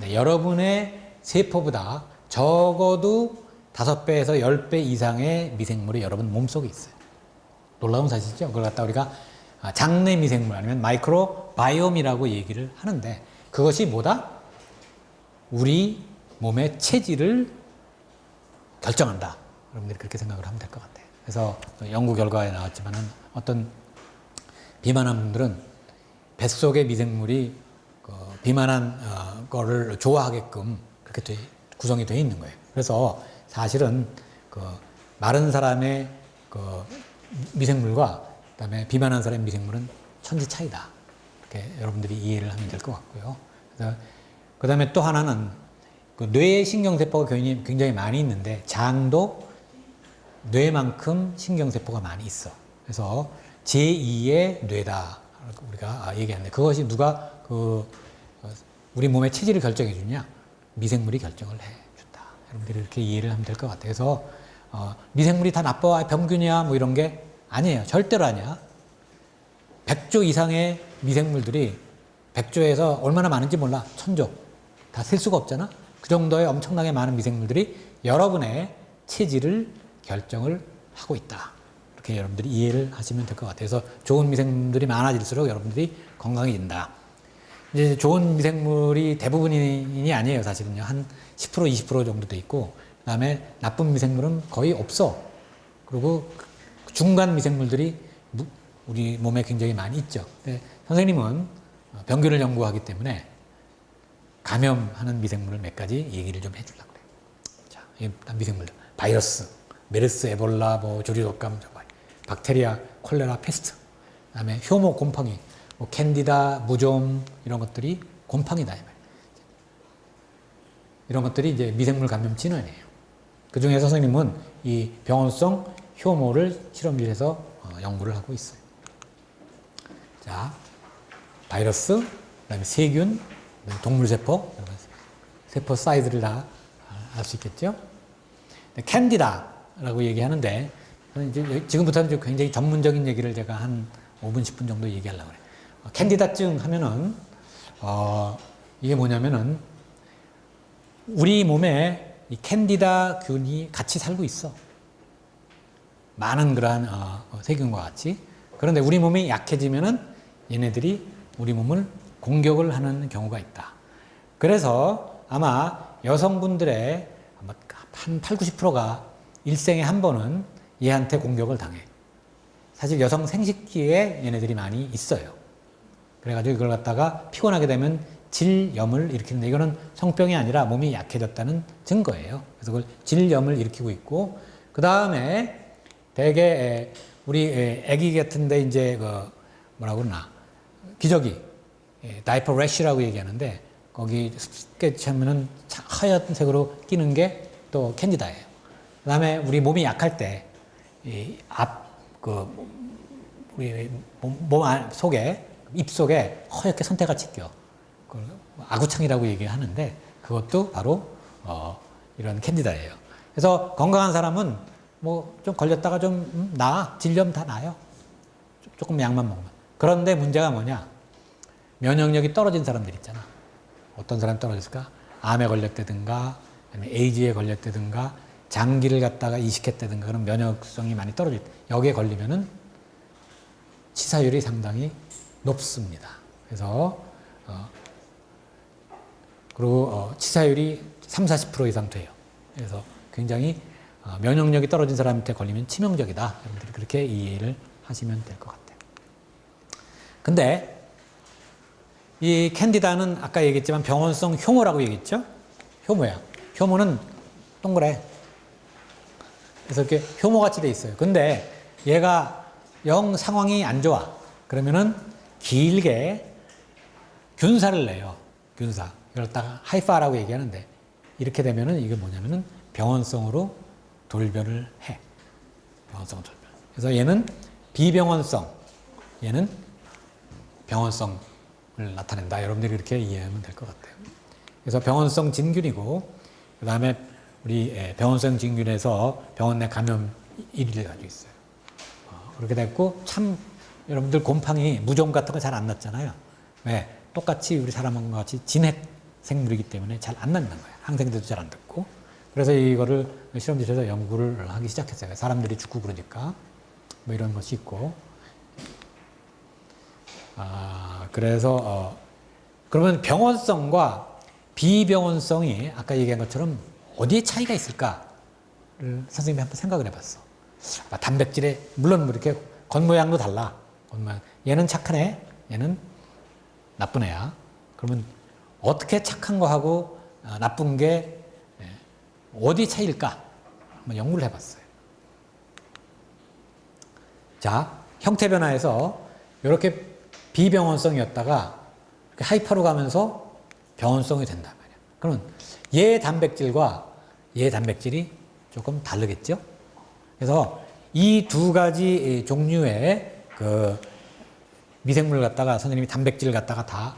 네, 여러분의 세포보다 적어도 5배에서 10배 이상의 미생물이 여러분 몸속에 있어요. 놀라운 사실이죠. 그걸 갖다 우리가 장내 미생물 아니면 마이크로바이옴이라고 얘기를 하는데 그것이 뭐다? 우리 몸의 체질을 결정한다. 여러분들이 그렇게 생각을 하면 될 것 같아요. 그래서 연구 결과에 나왔지만은 어떤 비만한 분들은 뱃속의 미생물이 비만한 거를 좋아하게끔 그렇게 구성이 되어 있는 거예요. 그래서 사실은 마른 사람의 미생물과 그다음에 비만한 사람의 미생물은 천지 차이다. 이렇게 여러분들이 이해를 하면 될 것 같고요. 그다음에 또 하나는 뇌의 신경세포가 굉장히 많이 있는데 장도 뇌만큼 신경세포가 많이 있어. 그래서 제2의 뇌다. 우리가 얘기하는데 그것이 누가 우리 몸의 체질을 결정해 주냐? 미생물이 결정을 해 준다. 여러분들이 이렇게 이해를 하면 될 것 같아요. 그래서 미생물이 다 나빠, 병균이야 뭐 이런 게 아니에요. 절대로 아니야. 100조 이상의 미생물들이 100조에서 얼마나 많은지 몰라. 1000조. 다 셀 수가 없잖아. 그 정도의 엄청나게 많은 미생물들이 여러분의 체질을 결정을 하고 있다. 이렇게 여러분들이 이해를 하시면 될 것 같아요. 그래서 좋은 미생물들이 많아질수록 여러분들이 건강해진다. 이제 좋은 미생물이 대부분이 아니에요, 사실은요. 한 10%, 20% 정도 돼 있고, 그 다음에 나쁜 미생물은 거의 없어. 그리고 중간 미생물들이 우리 몸에 굉장히 많이 있죠. 선생님은 병균을 연구하기 때문에 감염하는 미생물을 몇 가지 얘기를 좀 해주려고 그래요. 자, 이 미생물들. 바이러스, 메르스, 에볼라, 조류독감, 박테리아, 콜레라, 페스트. 그 다음에 효모, 곰팡이, 캔디다, 무좀, 이런 것들이 곰팡이다. 이런 것들이 이제 미생물 감염 진원이에요. 그 중에 선생님은 이 병원성 효모를 실험실에서 연구를 하고 있어요. 자, 바이러스, 그다음에 세균, 동물세포, 세포 사이즈를 다 알 수 있겠죠. 캔디다라고 얘기하는데 이제 지금부터는 이제 굉장히 전문적인 얘기를 제가 한 5분, 10분 정도 얘기하려고 그래요. 캔디다증 하면은 이게 뭐냐면은 우리 몸에 이 캔디다 균이 같이 살고 있어. 많은 그러한 세균과 같이. 그런데 우리 몸이 약해지면은 얘네들이 우리 몸을 공격을 하는 경우가 있다. 그래서 아마 여성분들의 아마 한 8, 90%가 일생에 한 번은 얘한테 공격을 당해. 사실 여성 생식기에 얘네들이 많이 있어요. 그래가지고 이걸 갖다가 피곤하게 되면 질염을 일으키는데 이거는 성병이 아니라 몸이 약해졌다는 증거예요. 그래서 그걸 질염을 일으키고 있고 그 다음에 대개 우리 애기 같은데 이제 그 뭐라고 그러나 기저귀 다이퍼 래쉬라고 얘기하는데 거기 쉽게 차면은 하얀색으로 끼는 게 또 캔디다예요. 그 다음에 우리 몸이 약할 때 우리 몸 속에 입 속에 허옇게 선태같이 껴. 그걸 아구창이라고 얘기하는데 그것도 바로 이런 캔디다예요. 그래서 건강한 사람은 뭐 좀 걸렸다가 좀 나아. 질염 다 나아요. 조금 약만 먹으면. 그런데 문제가 뭐냐? 면역력이 떨어진 사람들 있잖아. 어떤 사람이 떨어졌을까? 암에 걸렸다든가 아니면 에이즈에 걸렸다든가 장기를 갖다가 이식했다든가 그런 면역성이 많이 떨어질 때 여기에 걸리면은 치사율이 상당히 높습니다. 그래서 그리고 치사율이 30-40% 이상 돼요. 그래서 굉장히 면역력이 떨어진 사람한테 걸리면 치명적이다. 여러분들이 그렇게 이해를 하시면 될 것 같아요. 근데 이 캔디다는 아까 얘기했지만 병원성 효모라고 얘기했죠? 효모야. 효모는 동그래. 그래서 이렇게 효모같이 돼 있어요. 근데 얘가 영 상황이 안 좋아. 그러면은 길게 균사를 내요. 균사. 이걸 갖다가 하이파라고 얘기하는데 이렇게 되면은 이게 뭐냐면은 병원성으로 돌변을 해. 병원성 돌변. 그래서 얘는 비병원성. 얘는 병원성을 나타낸다. 여러분들이 이렇게 이해하면 될 것 같아요. 그래서 병원성 진균이고 그 다음에 우리 병원성 진균에서 병원 내 감염 1위를 가지고 있어요. 그렇게 됐고 참 여러분들 곰팡이 무좀 같은 거 잘 안 났잖아요. 왜? 똑같이 우리 사람과 같이 진핵 생물이기 때문에 잘 안 낳는 거예요. 항생제도 잘 안 듣고. 그래서 이거를 실험실에서 연구를 하기 시작했어요. 사람들이 죽고 그러니까 뭐 이런 것이 있고. 그래서 그러면 병원성과 비병원성이 아까 얘기한 것처럼 어디에 차이가 있을까를 선생님이 한번 생각을 해봤어. 단백질에 물론 뭐 이렇게 겉모양도 달라. 겉모양. 얘는 착한 애, 얘는 나쁜 애야. 그러면 어떻게 착한 거하고 나쁜 게 어디 차이일까? 한번 연구를 해봤어요. 자, 형태 변화에서 이렇게 비병원성이었다가 이렇게 하이파로 가면서 병원성이 된단 말이야. 그러면 얘 단백질과 얘 단백질이 조금 다르겠죠? 그래서 이 두 가지 종류의 그 미생물을 갖다가 선생님이 단백질을 갖다가 다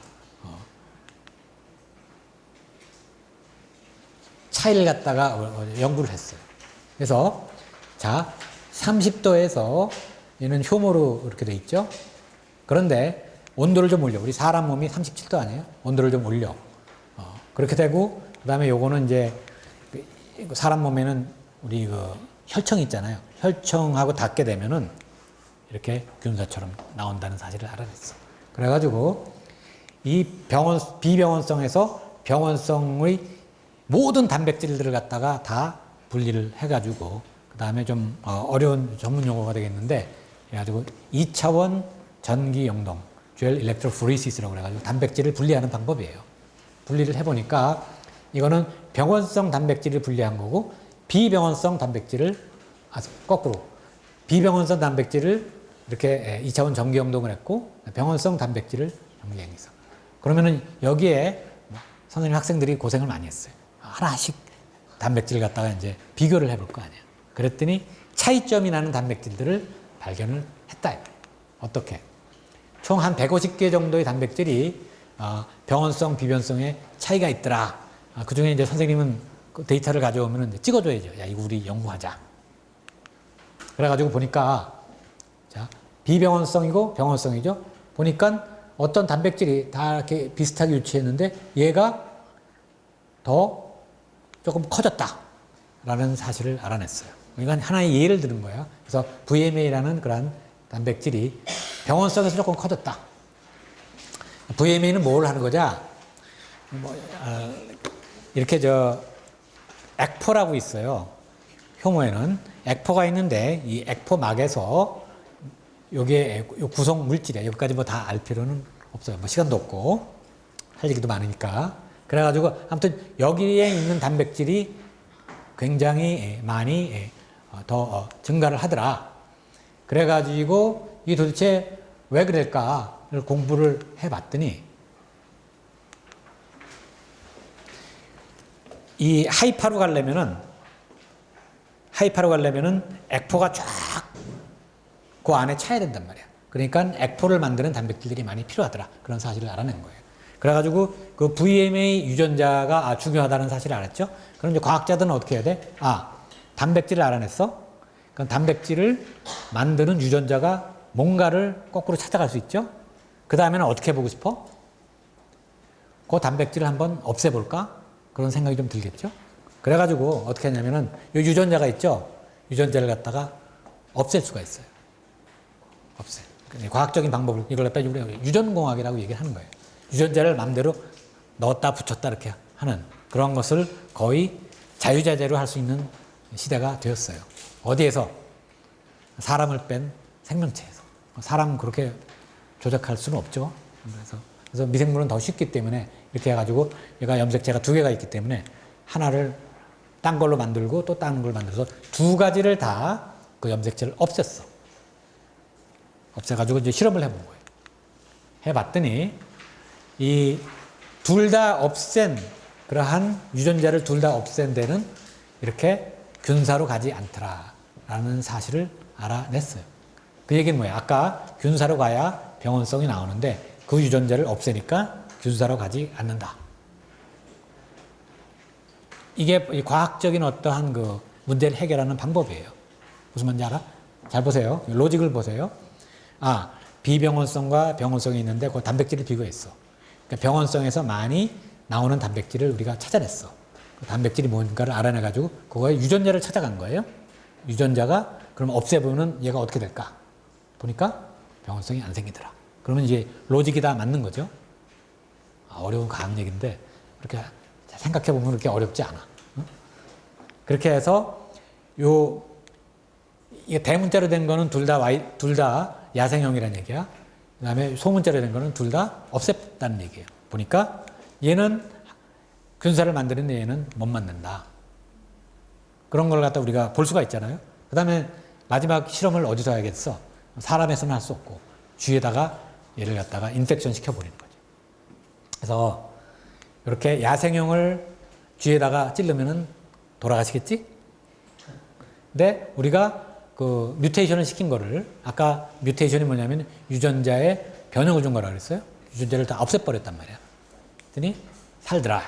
차이를 갖다가 연구를 했어요. 그래서 자 30도에서 얘는 효모로 이렇게 돼 있죠. 그런데 온도를 좀 올려. 우리 사람 몸이 37도 아니에요? 온도를 좀 올려. 그렇게 되고 그다음에 요거는 이제 사람 몸에는 우리 그 혈청이 있잖아요. 혈청하고 닿게 되면은 이렇게 균사처럼 나온다는 사실을 알아냈어. 그래가지고 이 비병원성에서 병원성의 모든 단백질들을 갖다가 다 분리를 해가지고 그 다음에 좀 어려운 전문 용어가 되겠는데 그래가지고 2차원 전기 영동 듀얼 일렉트로포레시스라고 그래가지고 단백질을 분리하는 방법이에요. 분리를 해보니까 이거는 병원성 단백질을 분리한 거고 비병원성 단백질을 거꾸로 비병원성 단백질을 이렇게 2차원 전기 영동을 했고 병원성 단백질을 전기행했어. 그러면은 여기에 선생님 학생들이 고생을 많이 했어요. 하나씩 단백질을 갖다가 이제 비교를 해볼 거 아니야. 그랬더니 차이점이 나는 단백질들을 발견을 했다. 어떻게? 총 한 150개 정도의 단백질이 병원성, 비병원성에 차이가 있더라. 그 중에 이제 선생님은 그 데이터를 가져오면 찍어줘야죠. 야, 이거 우리 연구하자. 그래가지고 보니까, 자, 비병원성이고 병원성이죠. 보니까 어떤 단백질이 다 이렇게 비슷하게 유치했는데 얘가 더 조금 커졌다라는 사실을 알아냈어요. 이건 하나의 예를 들은 거야. 그래서 VMA라는 그런 단백질이 병원성에서 조금 커졌다. VMA는 뭘 하는 거냐? 이렇게 액포라고 있어요. 효모에는 액포가 있는데 이 액포막에서 요게 요 구성 물질이야. 여기까지 뭐 다 알 필요는 없어요. 뭐 시간도 없고 할 얘기도 많으니까. 그래가지고 아무튼 여기에 있는 단백질이 굉장히 많이 더 증가를 하더라. 그래가지고 이게 도대체 왜 그럴까를 공부를 해봤더니 이 하이파로 가려면은 액포가 쫙 그 안에 차야 된단 말이야. 그러니까 액포를 만드는 단백질들이 많이 필요하더라. 그런 사실을 알아낸 거예요. 그래가지고 그 VMA 유전자가 중요하다는 사실을 알았죠. 그럼 이제 과학자들은 어떻게 해야 돼? 단백질을 알아냈어. 그럼 단백질을 만드는 유전자가 뭔가를 거꾸로 찾아갈 수 있죠. 그 다음에는 어떻게 해보고 싶어? 그 단백질을 한번 없애볼까? 그런 생각이 좀 들겠죠. 그래가지고 어떻게 했냐면은 이 유전자가 있죠. 유전자를 갖다가 없앨 수가 있어요. 없애. 과학적인 방법을 이걸 갖다 우리가 유전공학이라고 얘기를 하는 거예요. 유전자를 마음대로 넣었다 붙였다 이렇게 하는 그런 것을 거의 자유자재로 할 수 있는 시대가 되었어요. 어디에서? 사람을 뺀 생명체에서. 사람은 그렇게 조작할 수는 없죠. 그래서 미생물은 더 쉽기 때문에 이렇게 해가지고 얘가 염색체가 2개가 있기 때문에 하나를 딴 걸로 만들고 또 딴 걸 만들어서 2가지를 다 그 염색체를 없앴어. 없애가지고 이제 실험을 해본 거예요. 해봤더니 이 둘 다 없앤 그러한 유전자를 둘 다 없앤 데는 이렇게 균사로 가지 않더라라는 사실을 알아냈어요. 그 얘기는 뭐예요? 아까 균사로 가야 병원성이 나오는데 그 유전자를 없애니까 균사로 가지 않는다. 이게 과학적인 어떠한 그 문제를 해결하는 방법이에요. 무슨 말인지 알아? 잘 보세요. 로직을 보세요. 비병원성과 병원성이 있는데 그 단백질을 비교했어. 그러니까 병원성에서 많이 나오는 단백질을 우리가 찾아냈어. 그 단백질이 뭔가를 알아내가지고 그거의 유전자를 찾아간 거예요. 유전자가 그럼 없애보면 얘가 어떻게 될까? 보니까 병원성이 안 생기더라. 그러면 이제 로직이 다 맞는 거죠. 어려운 과학 얘기인데 그렇게 생각해보면 그렇게 어렵지 않아. 응? 그렇게 해서 이게 대문자로 된 거는 둘 다 야생형이라는 얘기야. 그 다음에 소문자로 된 거는 둘 다 없앴다는 얘기예요. 보니까 얘는 균사를 만드는데 얘는 못 만든다. 그런 걸 갖다 우리가 볼 수가 있잖아요. 그 다음에 마지막 실험을 어디서 해야겠어? 사람에서는 할 수 없고 쥐에다가 얘를 갖다가 인펙션 시켜버리는 거죠. 그래서 이렇게 야생형을 쥐에다가 찌르면은 돌아가시겠지? 근데 우리가 그 뮤테이션을 시킨 거를 아까 뮤테이션이 뭐냐면 유전자에 변형을 준 거라 그랬어요. 유전자를 다 없애버렸단 말이야. 그랬더니 살더라.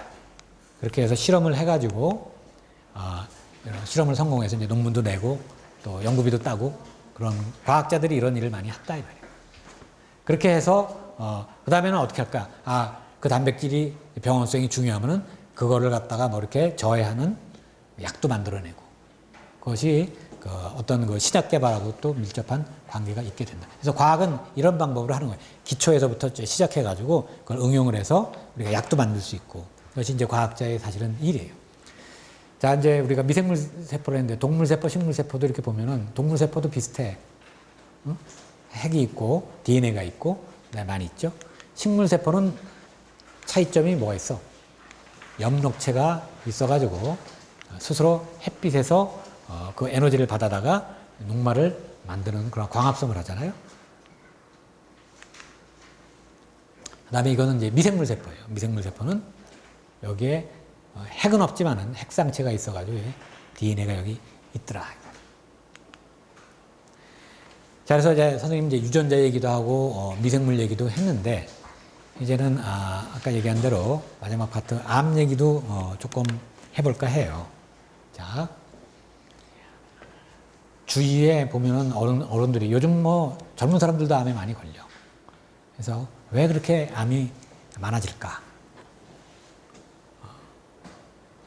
그렇게 해서 실험을 해가지고 이런 실험을 성공해서 이제 논문도 내고 또 연구비도 따고 그런 과학자들이 이런 일을 많이 했다 이 말이에요. 그렇게 해서 그 다음에는 어떻게 할까? 그 단백질이 병원성이 중요하면은 그거를 갖다가 뭐 이렇게 저해하는 약도 만들어내고 그것이 그 어떤 그 신약 개발하고 또 밀접한 관계가 있게 된다. 그래서 과학은 이런 방법으로 하는 거예요. 기초에서부터 시작해가지고 그걸 응용을 해서 우리가 약도 만들 수 있고 그것이 이제 과학자의 사실은 일이에요. 자, 이제 우리가 미생물 세포를 했는데 동물 세포, 식물 세포도 이렇게 보면은 동물 세포도 비슷해. 응? 핵이 있고 DNA가 있고 많이 있죠. 식물 세포는 차이점이 뭐가 있어? 엽록체가 있어가지고 스스로 햇빛에서 그 에너지를 받아다가 녹말을 만드는 그런 광합성을 하잖아요. 그 다음에 이거는 이제 미생물 세포예요. 미생물 세포는 여기에 핵은 없지만은 핵상체가 있어가지고 DNA가 여기 있더라. 자, 그래서 이제 선생님 이제 유전자 얘기도 하고 미생물 얘기도 했는데 이제는 아까 얘기한 대로 마지막 파트 암 얘기도 조금 해볼까 해요. 자, 주위에 보면은 어른들이 요즘 뭐 젊은 사람들도 암에 많이 걸려. 그래서 왜 그렇게 암이 많아질까?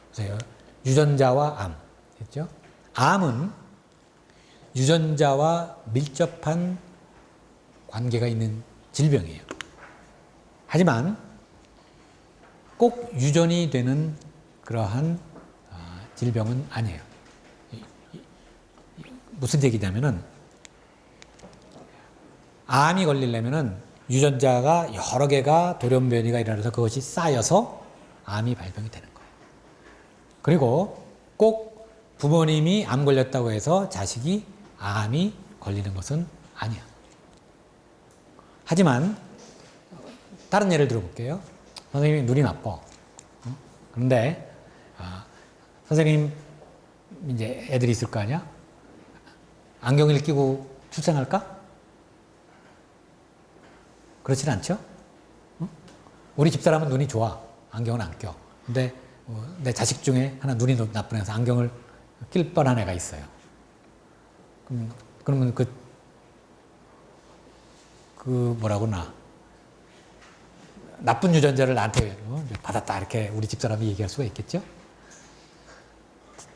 보세요. 유전자와 암. 됐죠? 암은 유전자와 밀접한 관계가 있는 질병이에요. 하지만 꼭 유전이 되는 그러한 질병은 아니에요. 무슨 얘기냐면은 암이 걸리려면은 유전자가 여러 개가 돌연변이가 일어나서 그것이 쌓여서 암이 발병이 되는 거예요. 그리고 꼭 부모님이 암 걸렸다고 해서 자식이 암이 걸리는 것은 아니야. 하지만 다른 예를 들어볼게요. 선생님이 눈이 나빠. 그런데 선생님 이제 애들이 있을 거 아니야? 안경을 끼고 출생할까? 그렇진 않죠? 우리 집사람은 눈이 좋아. 안경은 안 껴. 근데 내 자식 중에 하나 눈이 나쁜 애서 안경을 낄 뻔한 애가 있어요. 그러면 그 뭐라고 나 나쁜 유전자를 나한테 받았다 이렇게 우리 집사람이 얘기할 수가 있겠죠?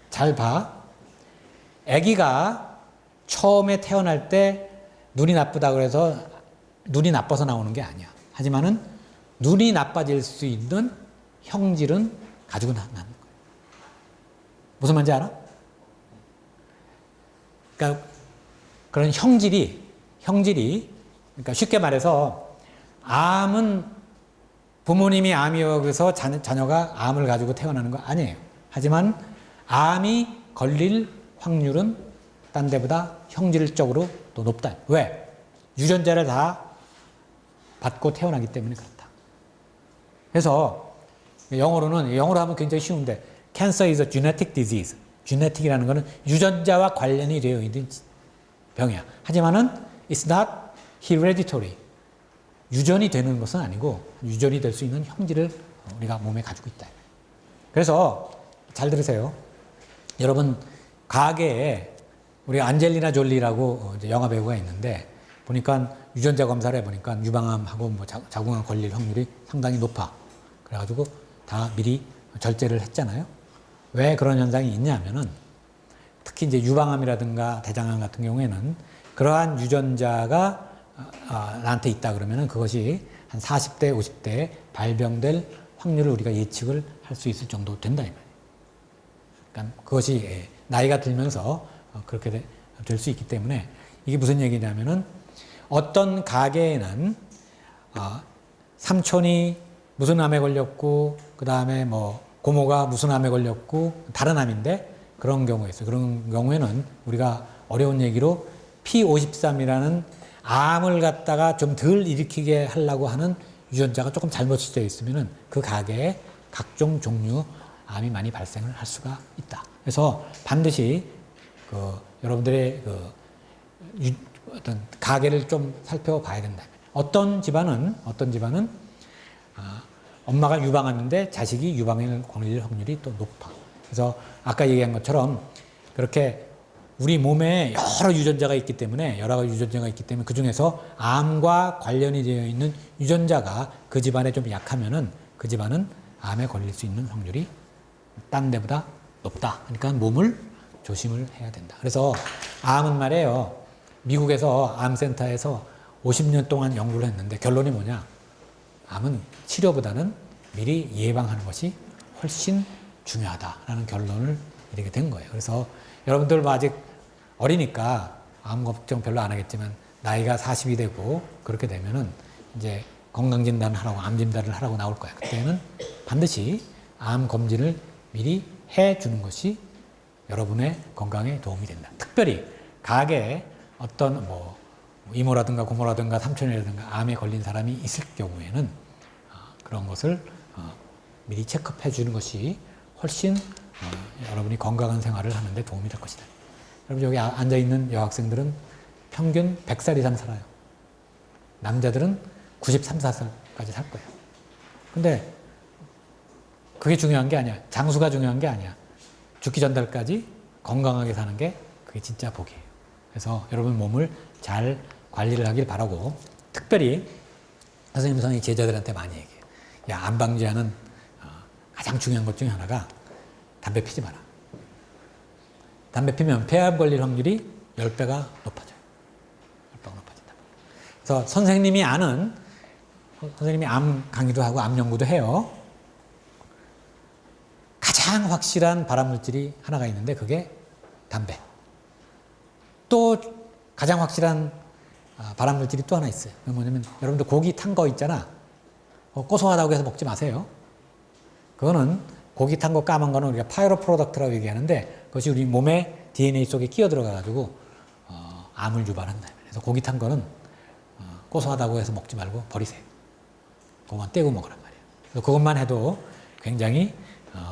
잘 봐. 아기가 처음에 태어날 때 눈이 나쁘다고 해서 눈이 나빠서 나오는 게 아니야. 하지만은 눈이 나빠질 수 있는 형질은 가지고 나는 거예요. 무슨 말인지 알아? 그러니까 그런 형질이 그러니까 쉽게 말해서 암은 부모님이 암이어 그래서 자녀가 암을 가지고 태어나는 거 아니에요. 하지만 암이 걸릴 확률은 딴 데보다 형질적으로 더 높다. 왜? 유전자를 다 받고 태어나기 때문에 그렇다. 그래서 영어로 하면 굉장히 쉬운데 Cancer is a genetic disease. genetic이라는 것은 유전자와 관련이 되어 있는 병이야. 하지만은 it's not hereditary. 유전이 되는 것은 아니고 유전이 될 수 있는 형질을 우리가 몸에 가지고 있다. 그래서 잘 들으세요. 여러분 가게에 우리 안젤리나 졸리라고 영화 배우가 있는데 보니까 유전자 검사를 해보니까 유방암하고 뭐 자궁암 걸릴 확률이 상당히 높아. 그래가지고 다 미리 절제를 했잖아요. 왜 그런 현상이 있냐면은 특히 이제 유방암이라든가 대장암 같은 경우에는 그러한 유전자가 나한테 있다 그러면은 그것이 한 40대, 50대에 발병될 확률을 우리가 예측을 할 수 있을 정도 된다 이 말이에요. 그러니까 그것이 나이가 들면서 그렇게 될 수 있기 때문에 이게 무슨 얘기냐면은 어떤 가게에는 삼촌이 무슨 암에 걸렸고 그 다음에 뭐 고모가 무슨 암에 걸렸고 다른 암인데 그런 경우가 있어요. 그런 경우에는 우리가 어려운 얘기로 P53이라는 암을 갖다가 좀 덜 일으키게 하려고 하는 유전자가 조금 잘못되어 있으면은 그 가게에 각종 종류 암이 많이 발생을 할 수가 있다. 그래서 반드시 여러분들의 어떤 가게를 좀 살펴봐야 된다. 어떤 집안은 엄마가 유방암인데 자식이 유방암을 걸릴 확률이 또 높아. 그래서 아까 얘기한 것처럼 그렇게 우리 몸에 여러 유전자가 있기 때문에 그 중에서 암과 관련이 되어 있는 유전자가 그 집안에 좀 약하면은 그 집안은 암에 걸릴 수 있는 확률이 딴 데보다 높다. 그러니까 몸을 조심을 해야 된다. 그래서 암은 말이에요. 미국에서 암센터에서 50년 동안 연구를 했는데 결론이 뭐냐? 암은 치료보다는 미리 예방하는 것이 훨씬 중요하다라는 결론을 이르게 된 거예요. 그래서 여러분들 아직 어리니까 암 걱정 별로 안 하겠지만 나이가 40이 되고 그렇게 되면은 이제 건강진단을 하라고 암 진단을 하라고 나올 거야. 그때는 반드시 암 검진을 미리 해주는 것이 여러분의 건강에 도움이 된다. 특별히 가게에 어떤 뭐 이모라든가 고모라든가 삼촌이라든가 암에 걸린 사람이 있을 경우에는 그런 것을 미리 체크해 주는 것이 훨씬 여러분이 건강한 생활을 하는데 도움이 될 것이다. 여러분 여기 앉아있는 여학생들은 평균 100살 이상 살아요. 남자들은 93, 4살까지 살 거예요. 근데 그게 중요한 게 아니야. 장수가 중요한 게 아니야. 죽기 전달까지 건강하게 사는 게 그게 진짜 복이에요. 그래서 여러분 몸을 잘 관리를 하길 바라고 특별히 선생님 제자들한테 많이 얘기해요. 야, 암 방지하는 가장 중요한 것 중에 하나가 담배 피지 마라. 담배 피면 폐암 걸릴 확률이 10배가 높아져요. 10배가 높아진다. 그래서 선생님이 아는 선생님이 암 강의도 하고 암 연구도 해요. 가장 확실한 발암물질이 하나가 있는데 그게 담배. 또 가장 확실한 발암물질이 또 하나 있어요. 그게 뭐냐면 여러분들 고기 탄 거 있잖아. 고소하다고 해서 먹지 마세요. 그거는 고기 탄 거 까만 거는 우리가 파이로 프로덕트라고 얘기하는데 그것이 우리 몸의 DNA 속에 끼어 들어가 가지고 암을 유발한다. 그래서 고기 탄 거는 고소하다고 해서 먹지 말고 버리세요. 그것만 떼고 먹으란 말이에요. 그래서 그것만 해도 굉장히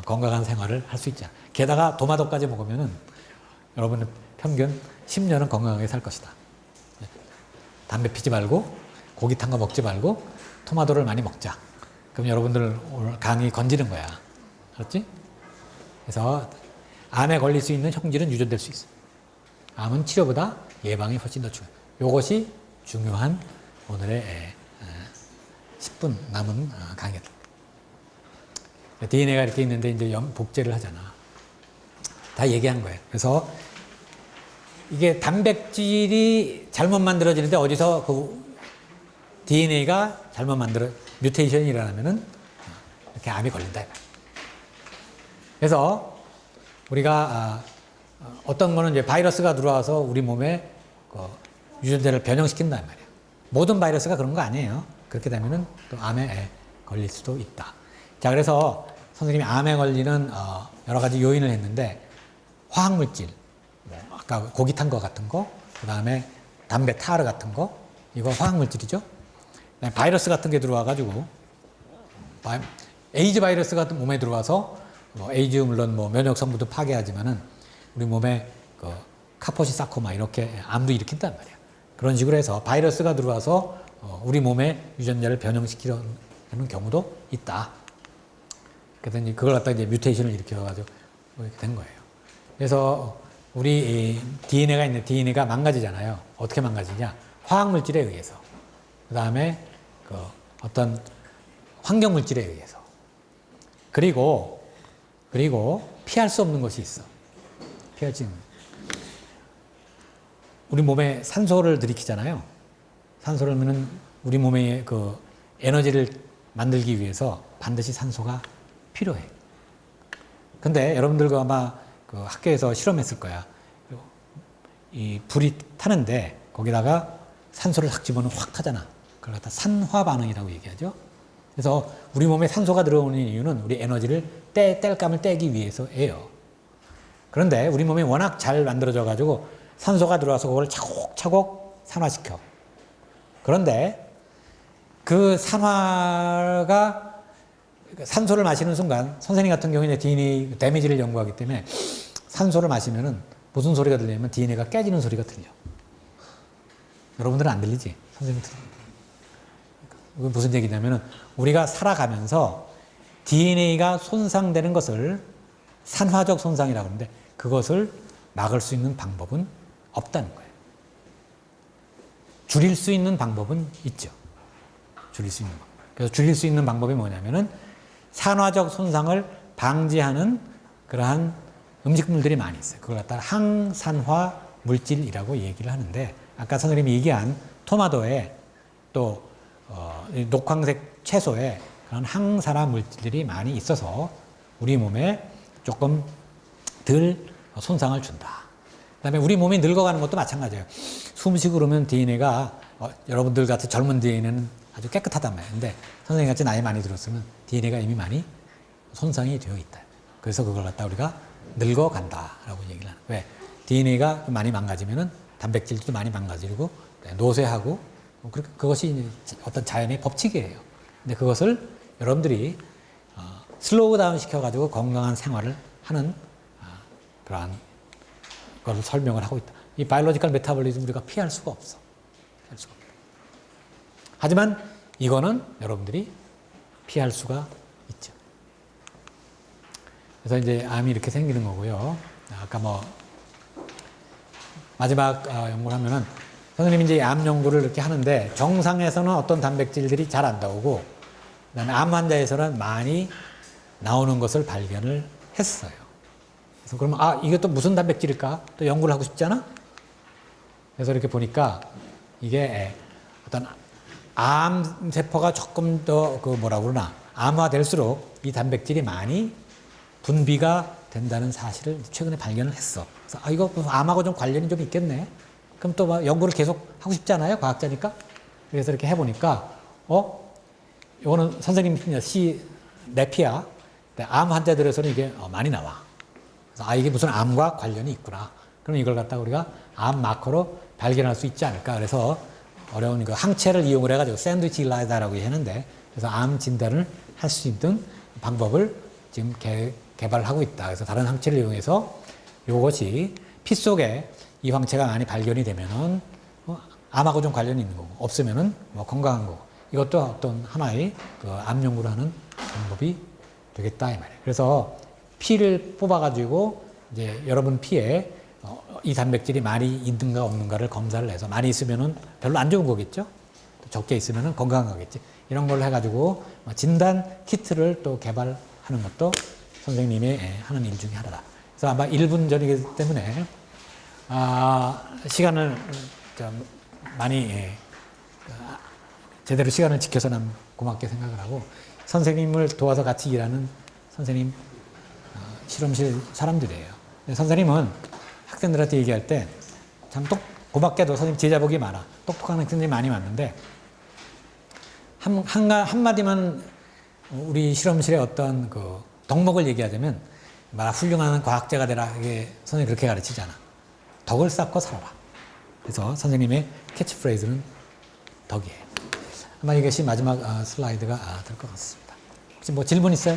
건강한 생활을 할 수 있잖아. 게다가 도마도까지 먹으면은 여러분은 평균 10년은 건강하게 살 것이다. 담배 피지 말고 고기 탄 거 먹지 말고 토마토를 많이 먹자. 그럼 여러분들 오늘 강이 건지는 거야. 알았지? 그래서 암에 걸릴 수 있는 형질은 유전될 수 있어. 암은 치료보다 예방이 훨씬 더 중요해. 이것이 중요한 오늘의 10분 남은 강의다. DNA가 이렇게 있는데 이제 복제를 하잖아. 다 얘기한 거예요. 그래서 이게 단백질이 잘못 만들어지는데 어디서 그 DNA가 잘못 뮤테이션이 일어나면은 이렇게 암이 걸린다. 그래서 우리가 어떤 거는 이제 바이러스가 들어와서 우리 몸에 그 유전자를 변형시킨단 말이에요. 모든 바이러스가 그런 거 아니에요. 그렇게 되면은 또 암에 걸릴 수도 있다. 자, 그래서 선생님이 암에 걸리는 여러 가지 요인을 했는데 화학물질, 아까 고기 탄 거 같은 거, 그 다음에 담배 타르 같은 거, 이거 화학물질이죠. 바이러스 같은 게 들어와가지고 에이즈 바이러스가 몸에 들어와서 에이즈 물론 면역 성분도 파괴하지만은 우리 몸에 그 카포시사코마 이렇게 암도 일으킨단 말이야. 그런 식으로 해서 바이러스가 들어와서 우리 몸의 유전자를 변형시키려는 경우도 있다. 그래서 이제 그걸 갖다 이제 뮤테이션을 일으켜가지고 이렇게 된 거예요. 그래서 우리 DNA가 있는 DNA가 망가지잖아요. 어떻게 망가지냐? 화학물질에 의해서. 그 다음에 그 어떤 환경물질에 의해서. 그리고 피할 수 없는 것이 있어. 피할 수 있는. 우리 몸에 산소를 들이키잖아요. 산소를 하면은 우리 몸에 그 에너지를 만들기 위해서 반드시 산소가 필요해. 근데 여러분들과 아마 그 학교에서 실험했을 거야. 이 불이 타는데 거기다가 산소를 탁 집어넣으면 확 타잖아. 그걸 갖다 산화 반응이라고 얘기하죠. 그래서 우리 몸에 산소가 들어오는 이유는 우리 에너지를 땔감을 떼기 위해서예요. 그런데 우리 몸이 워낙 잘 만들어져 가지고 산소가 들어와서 그걸 차곡차곡 산화시켜. 그런데 그 산화가 산소를 마시는 순간 선생님 같은 경우에 DNA 데미지를 연구하기 때문에 산소를 마시면은 무슨 소리가 들리냐면 DNA가 깨지는 소리가 들려. 여러분들은 안 들리지? 선생님 들려. 이건 무슨 얘기냐면은 우리가 살아가면서 DNA가 손상되는 것을 산화적 손상이라고 하는데 그것을 막을 수 있는 방법은 없다는 거예요. 줄일 수 있는 방법은 있죠. 줄일 수 있는 방법. 그래서 줄일 수 있는 방법이 뭐냐면은 산화적 손상을 방지하는 그러한 음식물들이 많이 있어요. 그걸 갖다가 항산화 물질이라고 얘기를 하는데 아까 선생님이 얘기한 토마토에 또 녹황색 채소에 그런 항산화 물질들이 많이 있어서 우리 몸에 조금 덜 손상을 준다. 그 다음에 우리 몸이 늙어가는 것도 마찬가지예요. 숨쉬고 그러면 DNA가 여러분들 같은 젊은 DNA는 아주 깨끗하단 말이에요. 근데 선생님 같이 나이 많이 들었으면 DNA가 이미 많이 손상이 되어 있다. 그래서 그걸 갖다 우리가 늙어간다라고 얘기를 하는 거예요. 왜? DNA가 많이 망가지면은 단백질도 많이 망가지고 노쇠하고 그것이 어떤 자연의 법칙이에요. 근데 그것을 여러분들이 슬로우 다운 시켜가지고 건강한 생활을 하는 그러한 걸 설명을 하고 있다. 이 바이올로지컬 메타볼리즘 우리가 피할 수가 없어. 피할 수가 없다. 하지만 이거는 여러분들이 피할 수가 있죠. 그래서 이제 암이 이렇게 생기는 거고요. 아까 마지막 연구를 하면은 선생님이 이제 암 연구를 이렇게 하는데 정상에서는 어떤 단백질들이 잘 안 나오고 그다음에 암 환자에서는 많이 나오는 것을 발견을 했어요. 그래서 그러면 이게 또 무슨 단백질일까? 또 연구를 하고 싶잖아? 그래서 이렇게 보니까 이게 어떤 암 세포가 조금 더 그 뭐라 그러나 암화될수록 이 단백질이 많이 분비가 된다는 사실을 최근에 발견을 했어. 그래서 아, 이거 암하고 좀 관련이 좀 있겠네. 그럼 또 막 연구를 계속 하고 싶잖아요, 과학자니까. 그래서 이렇게 해보니까 이거는 선생님 시 네피아 암 환자들에서는 이게 많이 나와. 그래서 아, 이게 무슨 암과 관련이 있구나. 그럼 이걸 갖다가 우리가 암 마커로 발견할 수 있지 않을까. 그래서 어려운 그 항체를 이용을 해가지고 샌드위치 일라이다라고 하는데, 그래서 암 진단을 할 수 있는 방법을 지금 개발하고 있다. 그래서 다른 항체를 이용해서 이것이 피 속에 이 항체가 많이 발견이 되면은 암하고 좀 관련이 있는 거고, 없으면은 뭐 건강한 거고. 이것도 어떤 하나의 그 암 연구를 하는 방법이 되겠다 이 말이에요. 그래서 피를 뽑아가지고 이제 여러분 피에 이 단백질이 많이 있는가 없는가를 검사를 해서 많이 있으면은 별로 안 좋은 거겠죠. 또 적게 있으면은 건강한 거겠지. 이런 걸로 해가지고 진단 키트를 또 개발하는 것도 선생님이 하는 일 중에 하나다. 그래서 아마 1분 전이기 때문에 시간을 좀 많이 제대로 시간을 지켜서 난 고맙게 생각을 하고, 선생님을 도와서 같이 일하는 선생님 실험실 사람들이에요. 선생님은 학생들한테 얘기할 때 참 고맙게도 선생님 제자복이 많아. 똑똑한 학생들이 많이 왔는데 한마디만 우리 실험실의 어떤 그 덕목을 얘기하자면 훌륭한 과학자가 되라. 이게 선생님이 그렇게 가르치잖아. 덕을 쌓고 살아라. 그래서 선생님의 캐치프레이즈는 덕이에요. 아마 이것이 마지막 슬라이드가 될 것 같습니다. 혹시 뭐 질문 있어요?